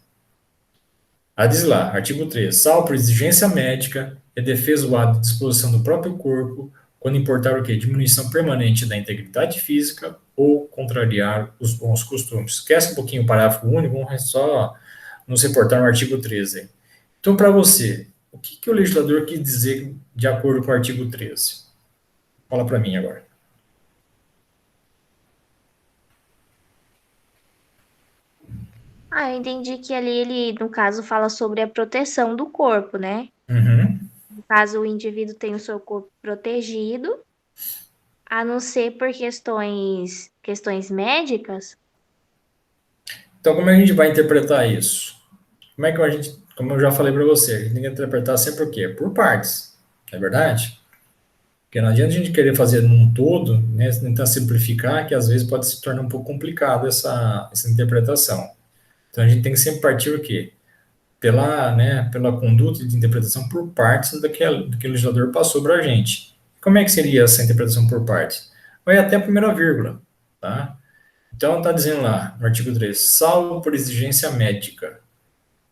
A: Diz lá, artigo 13. Salvo por exigência médica, é defesa o ato de disposição do próprio corpo, quando importar o quê? Diminuição permanente da integridade física ou contrariar os bons costumes. Esquece um pouquinho o parágrafo único, vamos só nos reportar no artigo 13. Então, para você, o que o legislador quis dizer de acordo com o artigo 13? Fala para mim agora.
B: Ah, eu entendi que ali ele, no caso, fala sobre a proteção do corpo, né?
A: Uhum.
B: caso o indivíduo tenha o seu corpo protegido, a não ser por questões médicas.
A: Então, como é que a gente vai interpretar isso? Como é que a gente, como eu já falei para você, a gente tem que interpretar sempre o quê? Por partes, não é verdade? Porque não adianta a gente querer fazer num todo, né, tentar simplificar, que às vezes pode se tornar um pouco complicado essa interpretação. Então a gente tem que sempre partir o quê? Pela conduta de interpretação por partes do que o legislador passou para a gente. Como é que seria essa interpretação por partes? Vai até a primeira vírgula, tá? Então está dizendo lá, no artigo 3, salvo por exigência médica.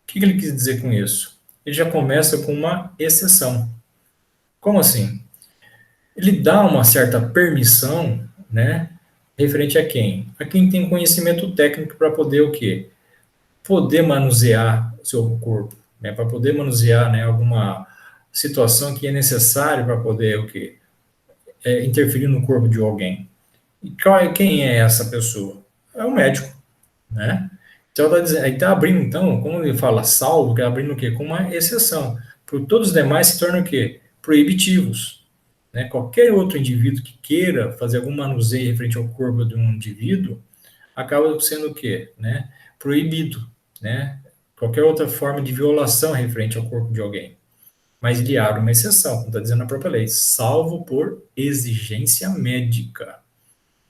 A: O que ele quis dizer com isso? Ele já começa com uma exceção. Como assim? Ele dá uma certa permissão, né, referente a quem? A quem tem conhecimento técnico para poder o quê? Poder manusear o seu corpo, né, para poder manusear, né, alguma situação que é necessário para poder o quê? Interferir no corpo de alguém. E quem é essa pessoa? É o médico, né? Então tá dizendo, aí tá abrindo então, como ele fala salvo, que é abrindo o quê? Com uma exceção. Por todos os demais se tornam o quê? Proibitivos. Né? Qualquer outro indivíduo que queira fazer algum manuseio referente ao corpo de um indivíduo acaba sendo o quê? Né? Proibido, né? Qualquer outra forma de violação referente ao corpo de alguém. Mas ele abre uma exceção, como está dizendo a própria lei, salvo por exigência médica.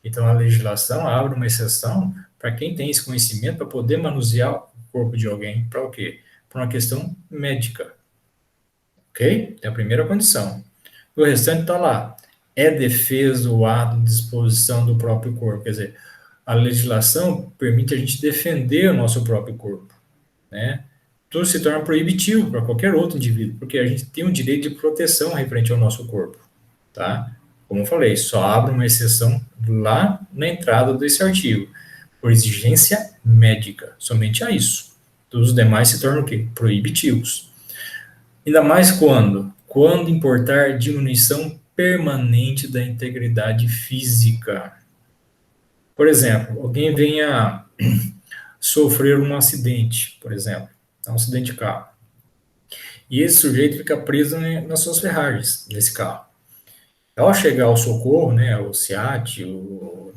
A: Então a legislação abre uma exceção para quem tem esse conhecimento para poder manusear o corpo de alguém para o quê? Para uma questão médica. Ok? É a primeira condição. O restante está lá. É defesa o ato de disposição do próprio corpo. Quer dizer, a legislação permite a gente defender o nosso próprio corpo. Né? Tudo se torna proibitivo para qualquer outro indivíduo, porque a gente tem um direito de proteção referente ao nosso corpo. Tá? Como eu falei, só abre uma exceção lá na entrada desse artigo, por exigência médica, somente a isso. Todos os demais se tornam o quê? Proibitivos. Ainda mais quando? Quando importar diminuição permanente da integridade física. Por exemplo, alguém venha sofrer um acidente, por exemplo, um acidente de carro. E esse sujeito fica preso nas suas ferragens desse carro. Ao chegar ao socorro, né, o SEAT, o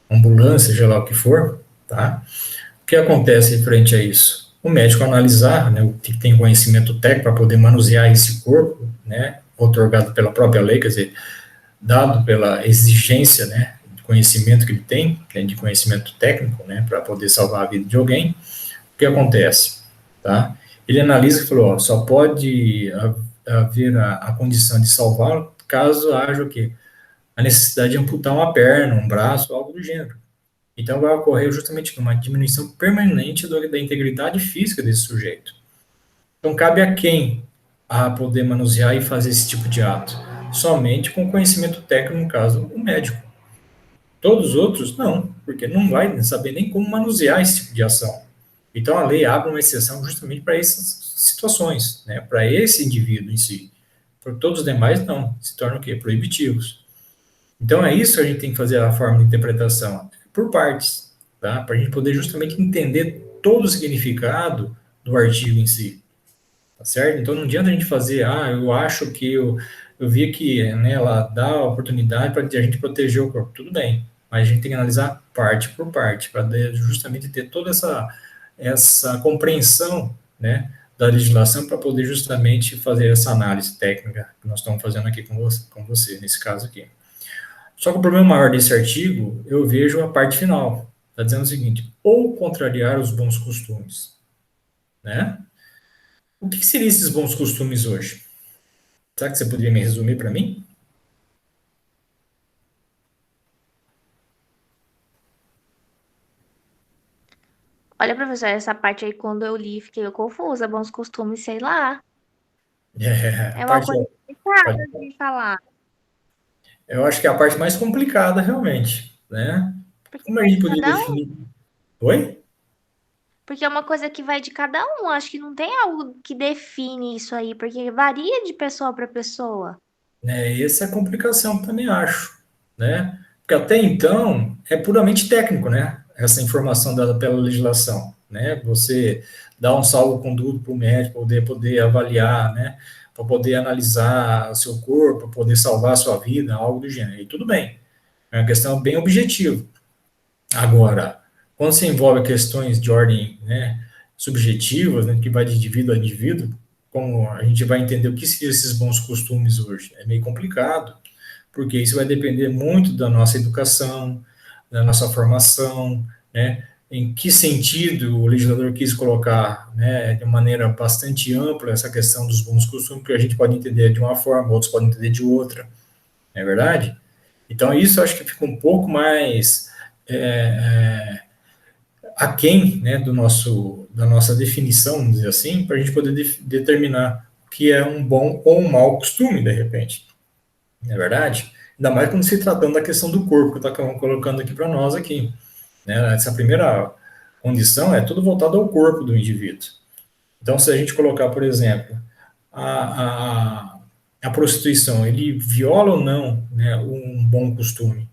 A: ambulância, seja lá o que for, tá? O que acontece frente a isso? O médico analisar, né, o que tem conhecimento técnico para poder manusear esse corpo, né, otorgado pela própria lei, quer dizer, dado pela exigência, né, de conhecimento que ele tem, né, de conhecimento técnico, né, para poder salvar a vida de alguém, o que acontece, tá? Ele analisa e falou, ó, só pode haver a condição de salvá-lo caso haja o quê? A necessidade de amputar uma perna, um braço, algo do gênero. Então vai ocorrer justamente uma diminuição permanente da integridade física desse sujeito. Então cabe a quem a poder manusear e fazer esse tipo de ato? Somente com conhecimento técnico, no caso, o médico. Todos os outros, não, porque não vai saber nem como manusear esse tipo de ação. Então a lei abre uma exceção justamente para essas situações, né? Para esse indivíduo em si. Por todos os demais, não. Se tornam o quê? Proibitivos. Então é isso que a gente tem que fazer a forma de interpretação, por partes, tá? Para a gente poder justamente entender todo o significado do artigo em si, tá certo? Então não adianta a gente fazer, eu acho que eu vi que, né, ela dá a oportunidade para a gente proteger o corpo, tudo bem, mas a gente tem que analisar parte por parte, para justamente ter toda essa compreensão, né, da legislação para poder justamente fazer essa análise técnica que nós estamos fazendo aqui com você nesse caso aqui. Só que o problema maior desse artigo, eu vejo a parte final. Está dizendo o seguinte, ou contrariar os bons costumes. Né? O que seriam esses bons costumes hoje? Será que você poderia me resumir para mim?
B: Olha, professor, essa parte aí, quando eu li, fiquei confusa. Bons costumes, sei lá.
A: A
B: É uma
A: parte,
B: coisa complicada de falar.
A: eu acho que é a parte mais complicada, realmente. Né?
B: Porque
A: Como a
B: vai
A: gente
B: de
A: poderia
B: cada um.
A: definir? Oi?
B: Porque é uma coisa que vai de cada um. Acho que não tem algo que define isso aí, porque varia de pessoa para pessoa.
A: Essa é a complicação, também acho. Né? Porque até então é puramente técnico, né? Essa informação dada pela legislação. Né? Você dá um salvo-conduto para o médico poder avaliar, né? para poder analisar o seu corpo, para poder salvar a sua vida, algo do gênero. E tudo bem, é uma questão bem objetiva. Agora, quando se envolve questões de ordem, né, subjetivas, né, que vai de indivíduo a indivíduo, como a gente vai entender o que seriam esses bons costumes hoje? É meio complicado, porque isso vai depender muito da nossa educação, da nossa formação, né, em que sentido o legislador quis colocar, né, de maneira bastante ampla essa questão dos bons costumes, que a gente pode entender de uma forma, outros podem entender de outra, não é verdade? Então, isso eu acho que fica um pouco mais aquém, né, da nossa definição, vamos dizer assim, para a gente poder determinar o que é um bom ou um mau costume, de repente. Não é verdade? Ainda mais quando se tratando da questão do corpo, que eu estou colocando aqui para nós aqui. Né? Essa primeira condição é tudo voltado ao corpo do indivíduo. Então, se a gente colocar, por exemplo, a prostituição, ele viola ou não, né, um bom costume?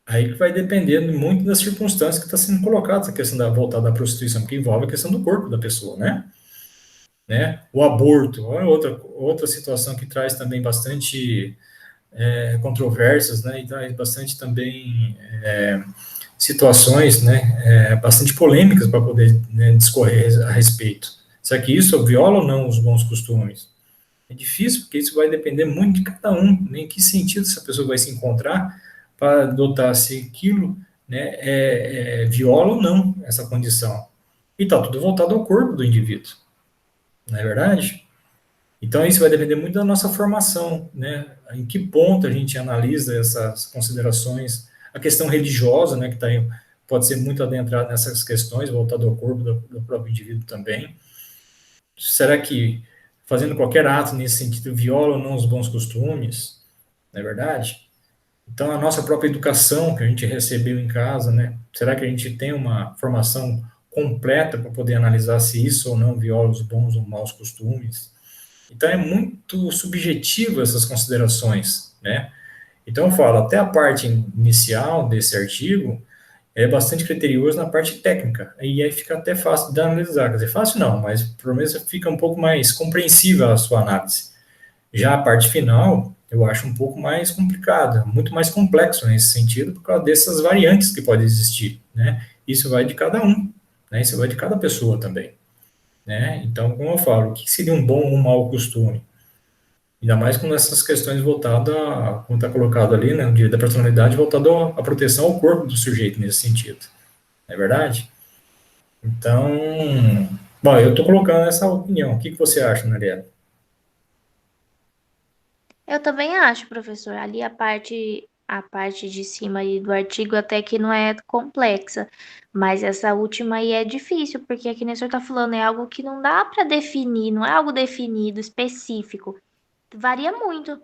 A: Aí que vai dependendo muito das circunstâncias que está sendo colocada essa questão da voltada à prostituição, que envolve a questão do corpo da pessoa, né? O aborto, é outra situação que traz também bastante controvérsias, né? E traz bastante também situações, né? Bastante polêmicas para poder, né, discorrer a respeito. Será que isso viola ou não os bons costumes? É difícil, porque isso vai depender muito de cada um, né? Em que sentido essa pessoa vai se encontrar para adotar se aquilo, né, viola ou não essa condição. E está tudo voltado ao corpo do indivíduo, não é verdade? Então, isso vai depender muito da nossa formação, né? Em que ponto a gente analisa essas considerações, a questão religiosa, né, que tá aí, pode ser muito adentrada nessas questões, voltado ao corpo do próprio indivíduo também. Será que fazendo qualquer ato nesse sentido viola ou não os bons costumes? Não é verdade? Então, a nossa própria educação que a gente recebeu em casa, né? Será que a gente tem uma formação completa para poder analisar se isso ou não viola os bons ou maus costumes? Então, é muito subjetivo essas considerações, né? Então, eu falo, até a parte inicial desse artigo é bastante criterioso na parte técnica, e aí fica até fácil de analisar. Quer dizer, fácil não, mas pelo menos fica um pouco mais compreensível a sua análise. Já a parte final, eu acho um pouco mais complicada, muito mais complexo nesse sentido, por causa dessas variantes que podem existir, né? Isso vai de cada um, né? Isso vai de cada pessoa também, né? Então, como eu falo, o que seria um bom ou um mau costume? Ainda mais com essas questões voltadas, como está colocado ali, né, da personalidade, voltado à proteção ao corpo do sujeito nesse sentido. Não é verdade? Então, bom, eu estou colocando essa opinião. O que você acha, Mariela?
B: Eu também acho, professor. Ali a parte de cima aí do artigo até que não é complexa, mas essa última aí é difícil, porque aqui nem o senhor está falando, é algo que não dá para definir, não é algo definido, específico. Varia muito.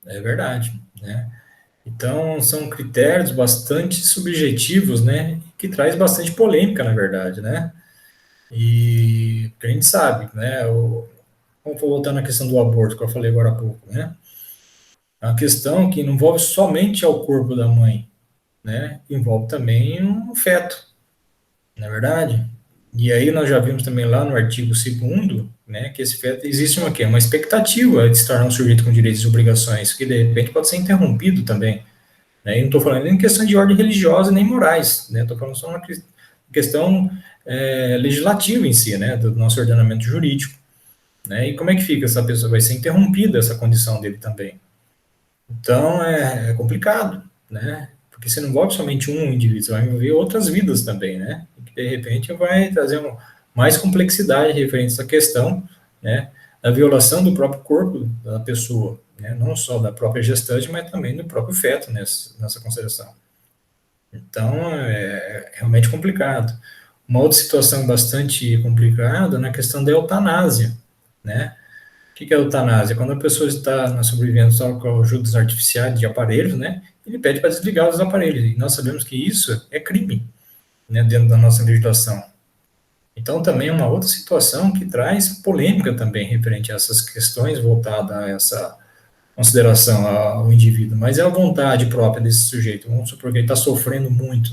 A: É verdade, né? Então, são critérios bastante subjetivos, né? Que traz bastante polêmica, na verdade, né? E que a gente sabe, né? Vamos voltar na questão do aborto, que eu falei agora há pouco, né? É uma questão que não envolve somente ao corpo da mãe, né? Envolve também um feto, não é verdade? E aí nós já vimos também lá no artigo 2º, né, que esse feto existe uma, quê? Uma expectativa de se tornar um sujeito com direitos e obrigações, que de repente pode ser interrompido também. Né? E não estou falando nem em questão de ordem religiosa nem morais, né? Estou falando só uma questão legislativa em si, né, do nosso ordenamento jurídico. Né? E como é que fica essa pessoa? Vai ser interrompida essa condição dele também. Então é complicado, né? Porque você não envolve somente um indivíduo, você vai envolver outras vidas também, né? E que de repente vai trazer mais complexidade referente a essa questão, né? Da violação do próprio corpo da pessoa, né? Não só da própria gestante, mas também do próprio feto nessa consideração. Então é realmente complicado. Uma outra situação bastante complicada é na questão da eutanásia, né? O que é a eutanásia? Quando a pessoa está na sobrevivência só com ajudas artificiais de aparelhos, né? Ele pede para desligar os aparelhos. E nós sabemos que isso é crime, né? Dentro da nossa legislação. Então, também é uma outra situação que traz polêmica também referente a essas questões voltadas a essa consideração ao indivíduo. Mas é a vontade própria desse sujeito. Vamos supor que ele está sofrendo muito,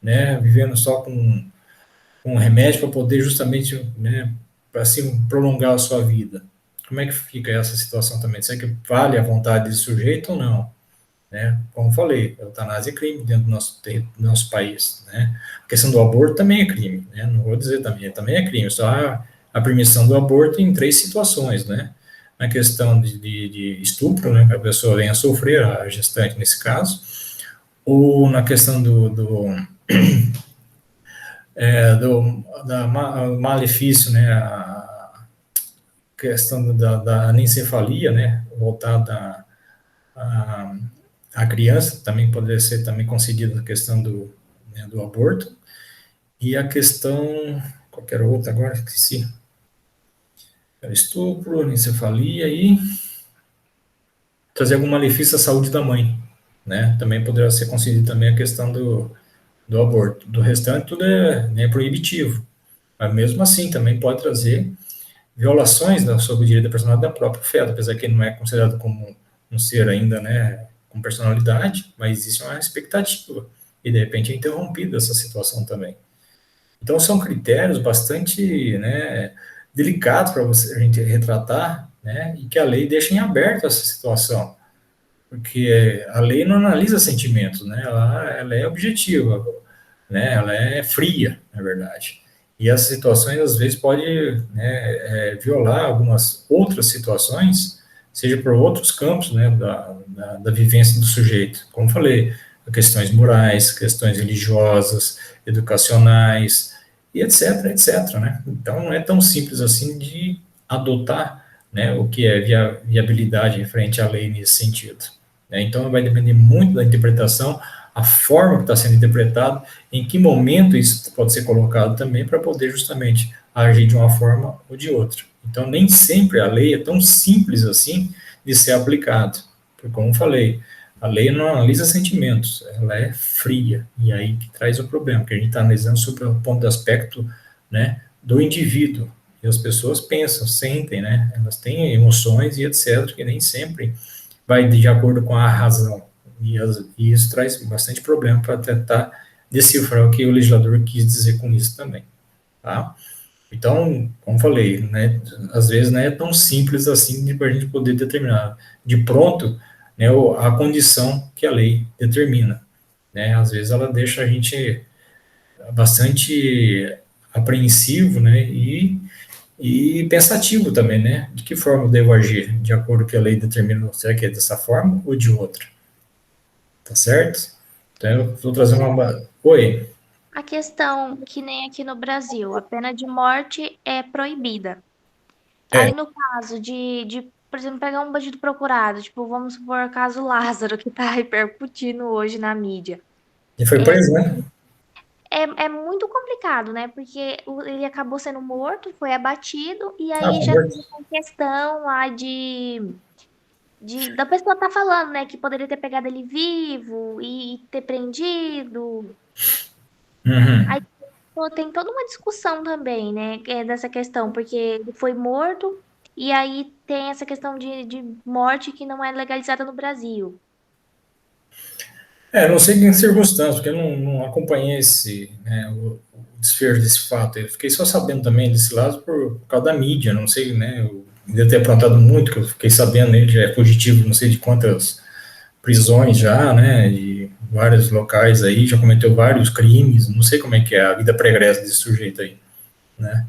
A: né? Vivendo só com remédio para poder justamente, né, assim, prolongar a sua vida. Como é que fica essa situação também? Será que vale a vontade desse sujeito ou não? Né? Como falei, a eutanásia é crime dentro do nosso país, né? A questão do aborto também é crime, né? Não vou dizer também é crime, só a permissão do aborto em 3 situações, né? Na questão de estupro, né? Que a pessoa venha a sofrer, a gestante nesse caso, ou na questão da malefício, né? A questão da anencefalia, né? Voltada a, a criança também poderia ser também concedida a questão né, do aborto, e a questão, qualquer outra agora, esqueci, estupro, encefalia e trazer algum malefício à saúde da mãe, né, também poderá ser concedido também a questão do aborto. Do restante tudo é, né, proibitivo, mas mesmo assim também pode trazer violações, né, sobre o direito da personalidade da própria feto, apesar que ele não é considerado como um ser ainda, né, com personalidade, mas existe uma expectativa, e de repente é interrompida essa situação também. Então são critérios bastante, né, delicados para a gente retratar, né, e que a lei deixa em aberto essa situação, porque a lei não analisa sentimentos, né, ela é objetiva, né, ela é fria, na verdade. E essas situações, às vezes, podem, né, violar algumas outras situações, seja por outros campos, né, da vivência do sujeito. Como falei, questões morais, questões religiosas, educacionais, e etc, etc, né? Então, não é tão simples assim de adotar, né, o que é viabilidade referente à lei nesse sentido. Né? Então, vai depender muito da interpretação, a forma que está sendo interpretado, em que momento isso pode ser colocado também para poder justamente agir de uma forma ou de outra. Então, nem sempre a lei é tão simples assim de ser aplicado. Porque, como falei, a lei não analisa sentimentos, ela é fria, e aí que traz o problema, que a gente está analisando sobre o ponto de aspecto, né, do indivíduo. E as pessoas pensam, sentem, né, elas têm emoções e etc., que nem sempre vai de acordo com a razão. E isso traz bastante problema para tentar decifrar o que o legislador quis dizer com isso também. Tá? Então, como falei, né, às vezes não é tão simples assim para a gente poder determinar de pronto, né, a condição que a lei determina. Né? Às vezes ela deixa a gente bastante apreensivo, né, e pensativo também, né? De que forma eu devo agir? De acordo com o que a lei determina, será que é dessa forma ou de outra? Tá certo? Então, eu vou trazer uma. Oi.
B: A questão que nem aqui no Brasil, a pena de morte é proibida.
A: É,
B: Aí no caso por exemplo, pegar um bandido procurado, tipo, vamos supor o caso Lázaro, que tá repercutindo hoje na mídia.
A: e foi preso, né?
B: É muito complicado, né? Porque ele acabou sendo morto, foi abatido, e
A: Ah,
B: aí
A: foi
B: já
A: morto.
B: tem essa questão lá da pessoa tá falando, né? Que poderia ter pegado ele vivo e ter prendido. Aí
A: Uhum.
B: pô, tem toda uma discussão também, né? Dessa questão, porque ele foi morto, e aí tem essa questão de morte que não é legalizada no Brasil.
A: É, não sei em que circunstâncias, porque eu não acompanhei né, o desfecho desse fato. Eu fiquei só sabendo também desse lado por causa da mídia, não sei, né? Eu devo ter aprontado muito, que eu fiquei sabendo, ele já é fugitivo, não sei de quantas prisões já, né? De vários locais aí, já cometeu vários crimes, não sei como é que é a vida pregressa desse sujeito aí, né?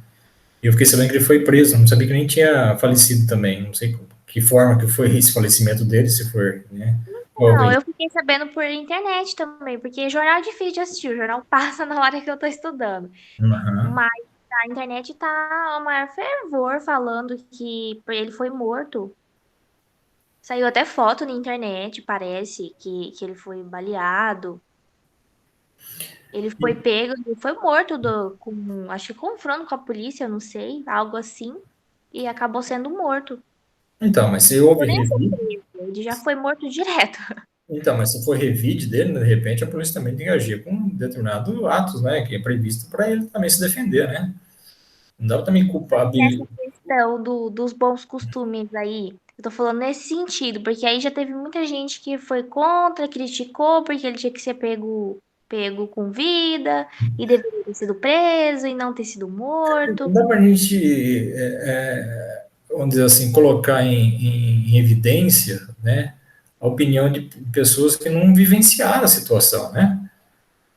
A: E eu fiquei sabendo que ele foi preso, não sabia que nem tinha falecido também, não sei que forma que foi esse falecimento dele, se for, né?
B: Não,
A: Talvez.
B: eu fiquei sabendo por internet também, porque jornal é difícil de assistir, o jornal passa na hora que eu tô estudando.
A: Uhum.
B: Mas a internet tá o maior fervor falando que ele foi morto. Saiu até foto na internet, parece, que ele foi baleado. Ele foi pego, ele foi morto acho que confronto com a polícia, eu não sei, algo assim, e acabou sendo morto.
A: Então, mas se
B: Não chegou
A: houve
B: nem a ser
A: revide,
B: preso, ele já foi morto direto.
A: então, mas se for revide dele, de repente a polícia também tem que agir com determinados atos, né, que é previsto para ele também se defender, né? Não dá pra também culpar.
B: Essa questão dos bons costumes aí, eu tô falando nesse sentido, porque aí já teve muita gente que foi contra, criticou, porque ele tinha que ser pego. pego com vida e deveria ter sido preso e não ter sido morto.
A: Não dá para a gente, vamos dizer assim, colocar em evidência, né, a opinião de pessoas que não vivenciaram a situação, né?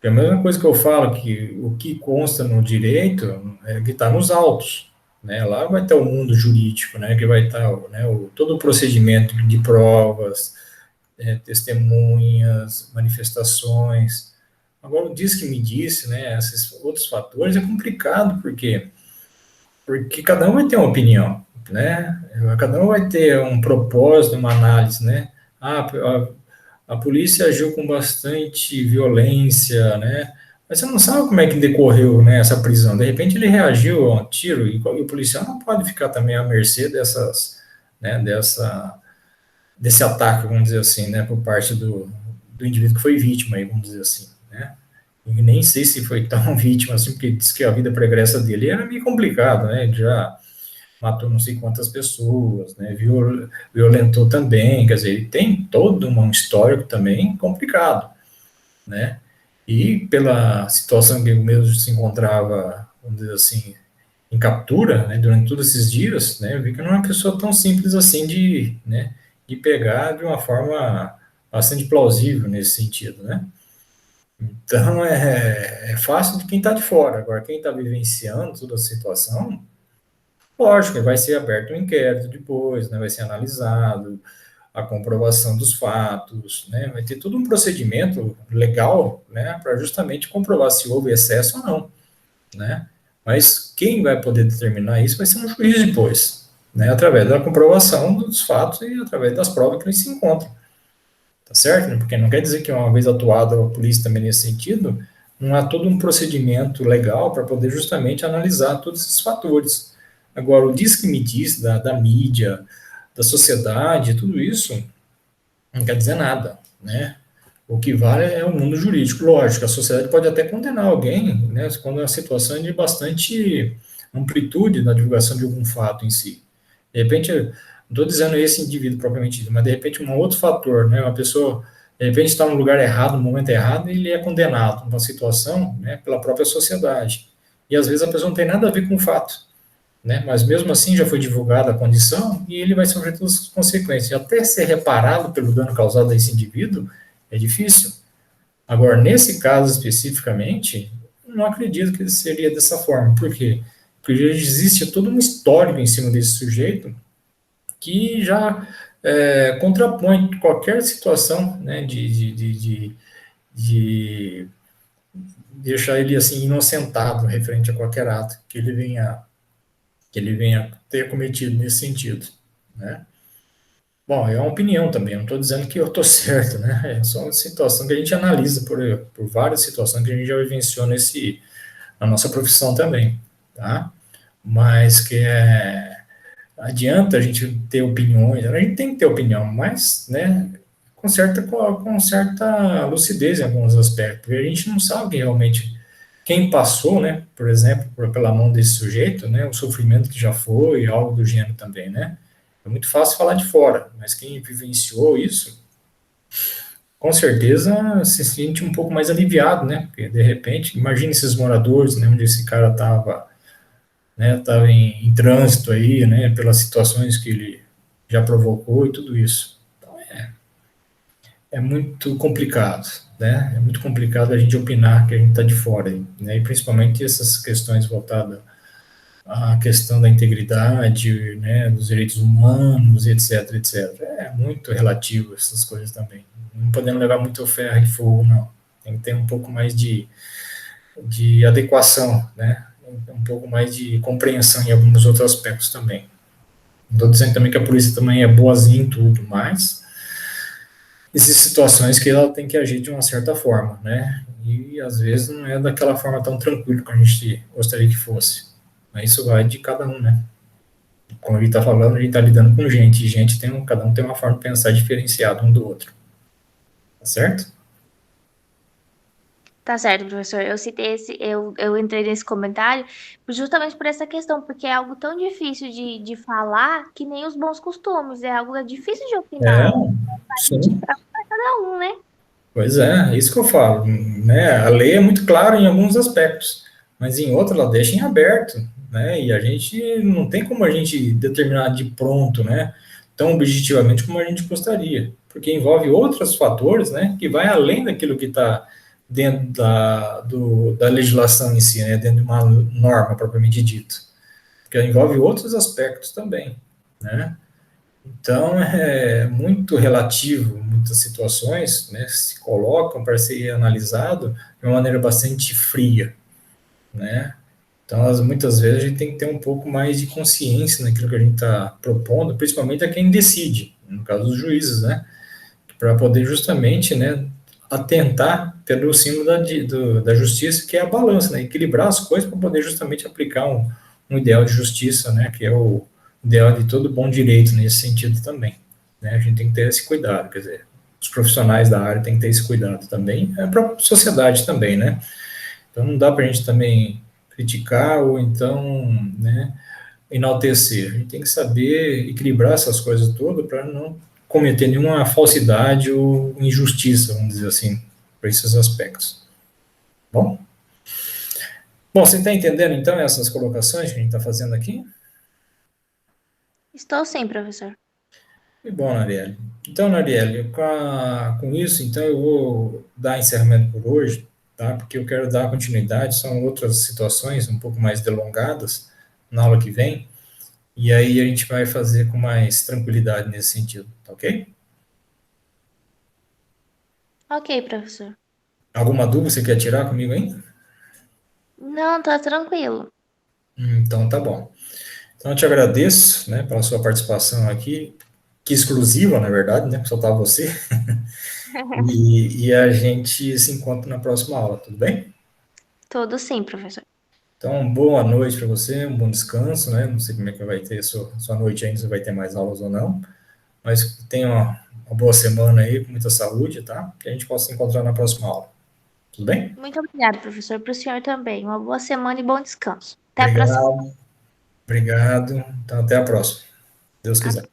A: É a mesma coisa que eu falo, que o que consta no direito é que está nos autos, né? Lá vai estar o mundo jurídico, né? Que vai estar, né, todo o procedimento de provas, testemunhas, manifestações. Agora, o diz que me disse, né? Esses outros fatores é complicado, porque cada um vai ter uma opinião, né? Cada um vai ter um propósito, uma análise, né? A polícia agiu com bastante violência, né? Mas você não sabe como é que decorreu, né, essa prisão. De repente ele reagiu a um tiro e o policial não pode ficar também à mercê né, desse ataque, vamos dizer assim, né, por parte do indivíduo que foi vítima, aí, vamos dizer assim, né? E nem sei se foi tão vítima assim, porque diz que a vida pregressa dele era meio complicado, né? Ele já matou não sei quantas pessoas, né? Violentou também, quer dizer, ele tem todo um histórico também complicado, né? E pela situação que ele mesmo se encontrava, vamos dizer assim, em captura, né, durante todos esses dias, né, eu vi que não é uma pessoa tão simples assim né, de pegar de uma forma bastante plausível nesse sentido, né? Então é fácil de quem está de fora. Agora, quem está vivenciando toda a situação, lógico, vai ser aberto um inquérito depois, né, vai ser analisado a comprovação dos fatos, né, vai ter todo um procedimento legal, né, para justamente comprovar se houve excesso ou não, né? Mas quem vai poder determinar isso vai ser um juiz depois, né, através da comprovação dos fatos e através das provas que eles se encontram, tá certo? Porque não quer dizer que uma vez atuada a polícia também nesse sentido, não há todo um procedimento legal para poder justamente analisar todos esses fatores. Agora, o diz que me diz da mídia, da sociedade, tudo isso não quer dizer nada, né? O que vale é o mundo jurídico. Lógico, a sociedade pode até condenar alguém, né, quando a situação é de bastante amplitude na divulgação de algum fato em si. De repente, não estou dizendo esse indivíduo propriamente dito, mas de repente um outro fator, né, uma pessoa de repente está no lugar errado, no momento errado, e ele é condenado numa situação, né, pela própria sociedade. E às vezes a pessoa não tem nada a ver com o fato, né? Mas mesmo assim já foi divulgada a condição e ele vai sofrer todas as consequências. Até ser reparado pelo dano causado a esse indivíduo é difícil. Agora, nesse caso especificamente, não acredito que seria dessa forma. Por quê? Porque já existe todo um histórico em cima desse sujeito que já contrapõe qualquer situação, né, de deixar ele assim inocentado referente a qualquer ato que ele venha ter cometido nesse sentido, né? Bom, é uma opinião também, não estou dizendo que eu estou certo, né? É só uma situação que a gente analisa por várias situações que a gente já vivenciou na nossa profissão também, tá? Mas adianta a gente ter opiniões, a gente tem que ter opinião, mas, né, com certa lucidez em alguns aspectos, porque a gente não sabe realmente quem passou, né, por exemplo, pela mão desse sujeito, né, o sofrimento que já foi, algo do gênero também, né? É muito fácil falar de fora, mas quem vivenciou isso, com certeza se sente um pouco mais aliviado, né? Porque de repente, imagine esses moradores, né, onde esse cara estava, né, tava em trânsito aí, né, pelas situações que ele já provocou e tudo isso. Então é muito complicado, né? É muito complicado a gente opinar que a gente está de fora, né? E principalmente essas questões voltadas à questão da integridade, né, dos direitos humanos, etc, etc. É muito relativo essas coisas também. Não podemos levar muito ferro e fogo, não. Tem que ter um pouco mais de adequação, né? Um pouco mais de compreensão em alguns outros aspectos também. Não estou dizendo também que a polícia também é boazinha em tudo, mas existem situações que ela tem que agir de uma certa forma, né? E às vezes não é daquela forma tão tranquila que a gente gostaria que fosse. Mas isso vai de cada um, né? Como a gente está falando, a gente está lidando com gente, e gente cada um tem uma forma de pensar diferenciada um do outro. Tá certo?
B: Tá certo, professor. Eu citei eu entrei nesse comentário justamente por essa questão, porque é algo tão difícil de falar que nem os bons costumes, é algo difícil de
A: É,
B: opinar. A gente
A: sim.
B: para cada um, né?
A: Pois é isso que eu falo, né? A lei é muito clara em alguns aspectos, mas em outros ela deixa em aberto, né? E a gente não tem como a gente determinar de pronto, né? Tão objetivamente como a gente gostaria, porque envolve outros fatores, né? Que vai além daquilo que está dentro da legislação em si, né? Dentro de uma norma propriamente dita, porque envolve outros aspectos também, né? Então, é muito relativo, muitas situações, né, se colocam para ser analisado de uma maneira bastante fria, né? Então, muitas vezes a gente tem que ter um pouco mais de consciência naquilo que a gente está propondo, principalmente a quem decide, no caso dos juízes, né? Para poder justamente, né, atentar pelo símbolo da justiça, que é a balança, né? Equilibrar as coisas para poder justamente aplicar um ideal de justiça, né? Que é o ideal de todo bom direito nesse sentido também, né? A gente tem que ter esse cuidado, quer dizer, os profissionais da área têm que ter esse cuidado também, a própria sociedade também, né? Então não dá para a gente também criticar ou então, né, enaltecer. A gente tem que saber equilibrar essas coisas todas para não cometer nenhuma falsidade ou injustiça, vamos dizer assim, para esses aspectos. Bom? Bom, você está entendendo então essas colocações que a gente está fazendo aqui?
B: Estou sim, professor.
A: E bom, Narielle. Então, Narielle, com isso, então eu vou dar encerramento por hoje, tá? Porque eu quero dar continuidade, são outras situações um pouco mais delongadas na aula que vem, e aí a gente vai fazer com mais tranquilidade nesse sentido, tá ok?
B: Ok, professor.
A: Alguma dúvida você quer tirar comigo aí?
B: Não, tá tranquilo.
A: Então tá bom. Então eu te agradeço, né, pela sua participação aqui, que exclusiva, na verdade, né? Só tá você. E a gente se encontra na próxima aula, tudo bem?
B: Tudo sim, professor.
A: Então, boa noite para você, um bom descanso, né? Não sei como é que vai ter sua noite ainda, se vai ter mais aulas ou não, mas tenha uma boa semana aí, com muita saúde, tá? Que a gente possa se encontrar na próxima aula. Tudo bem?
B: Muito obrigada, professor. Para o senhor também. Uma boa semana e bom descanso. Até a próxima.
A: Obrigado, obrigado. Então, até a próxima. Deus quiser.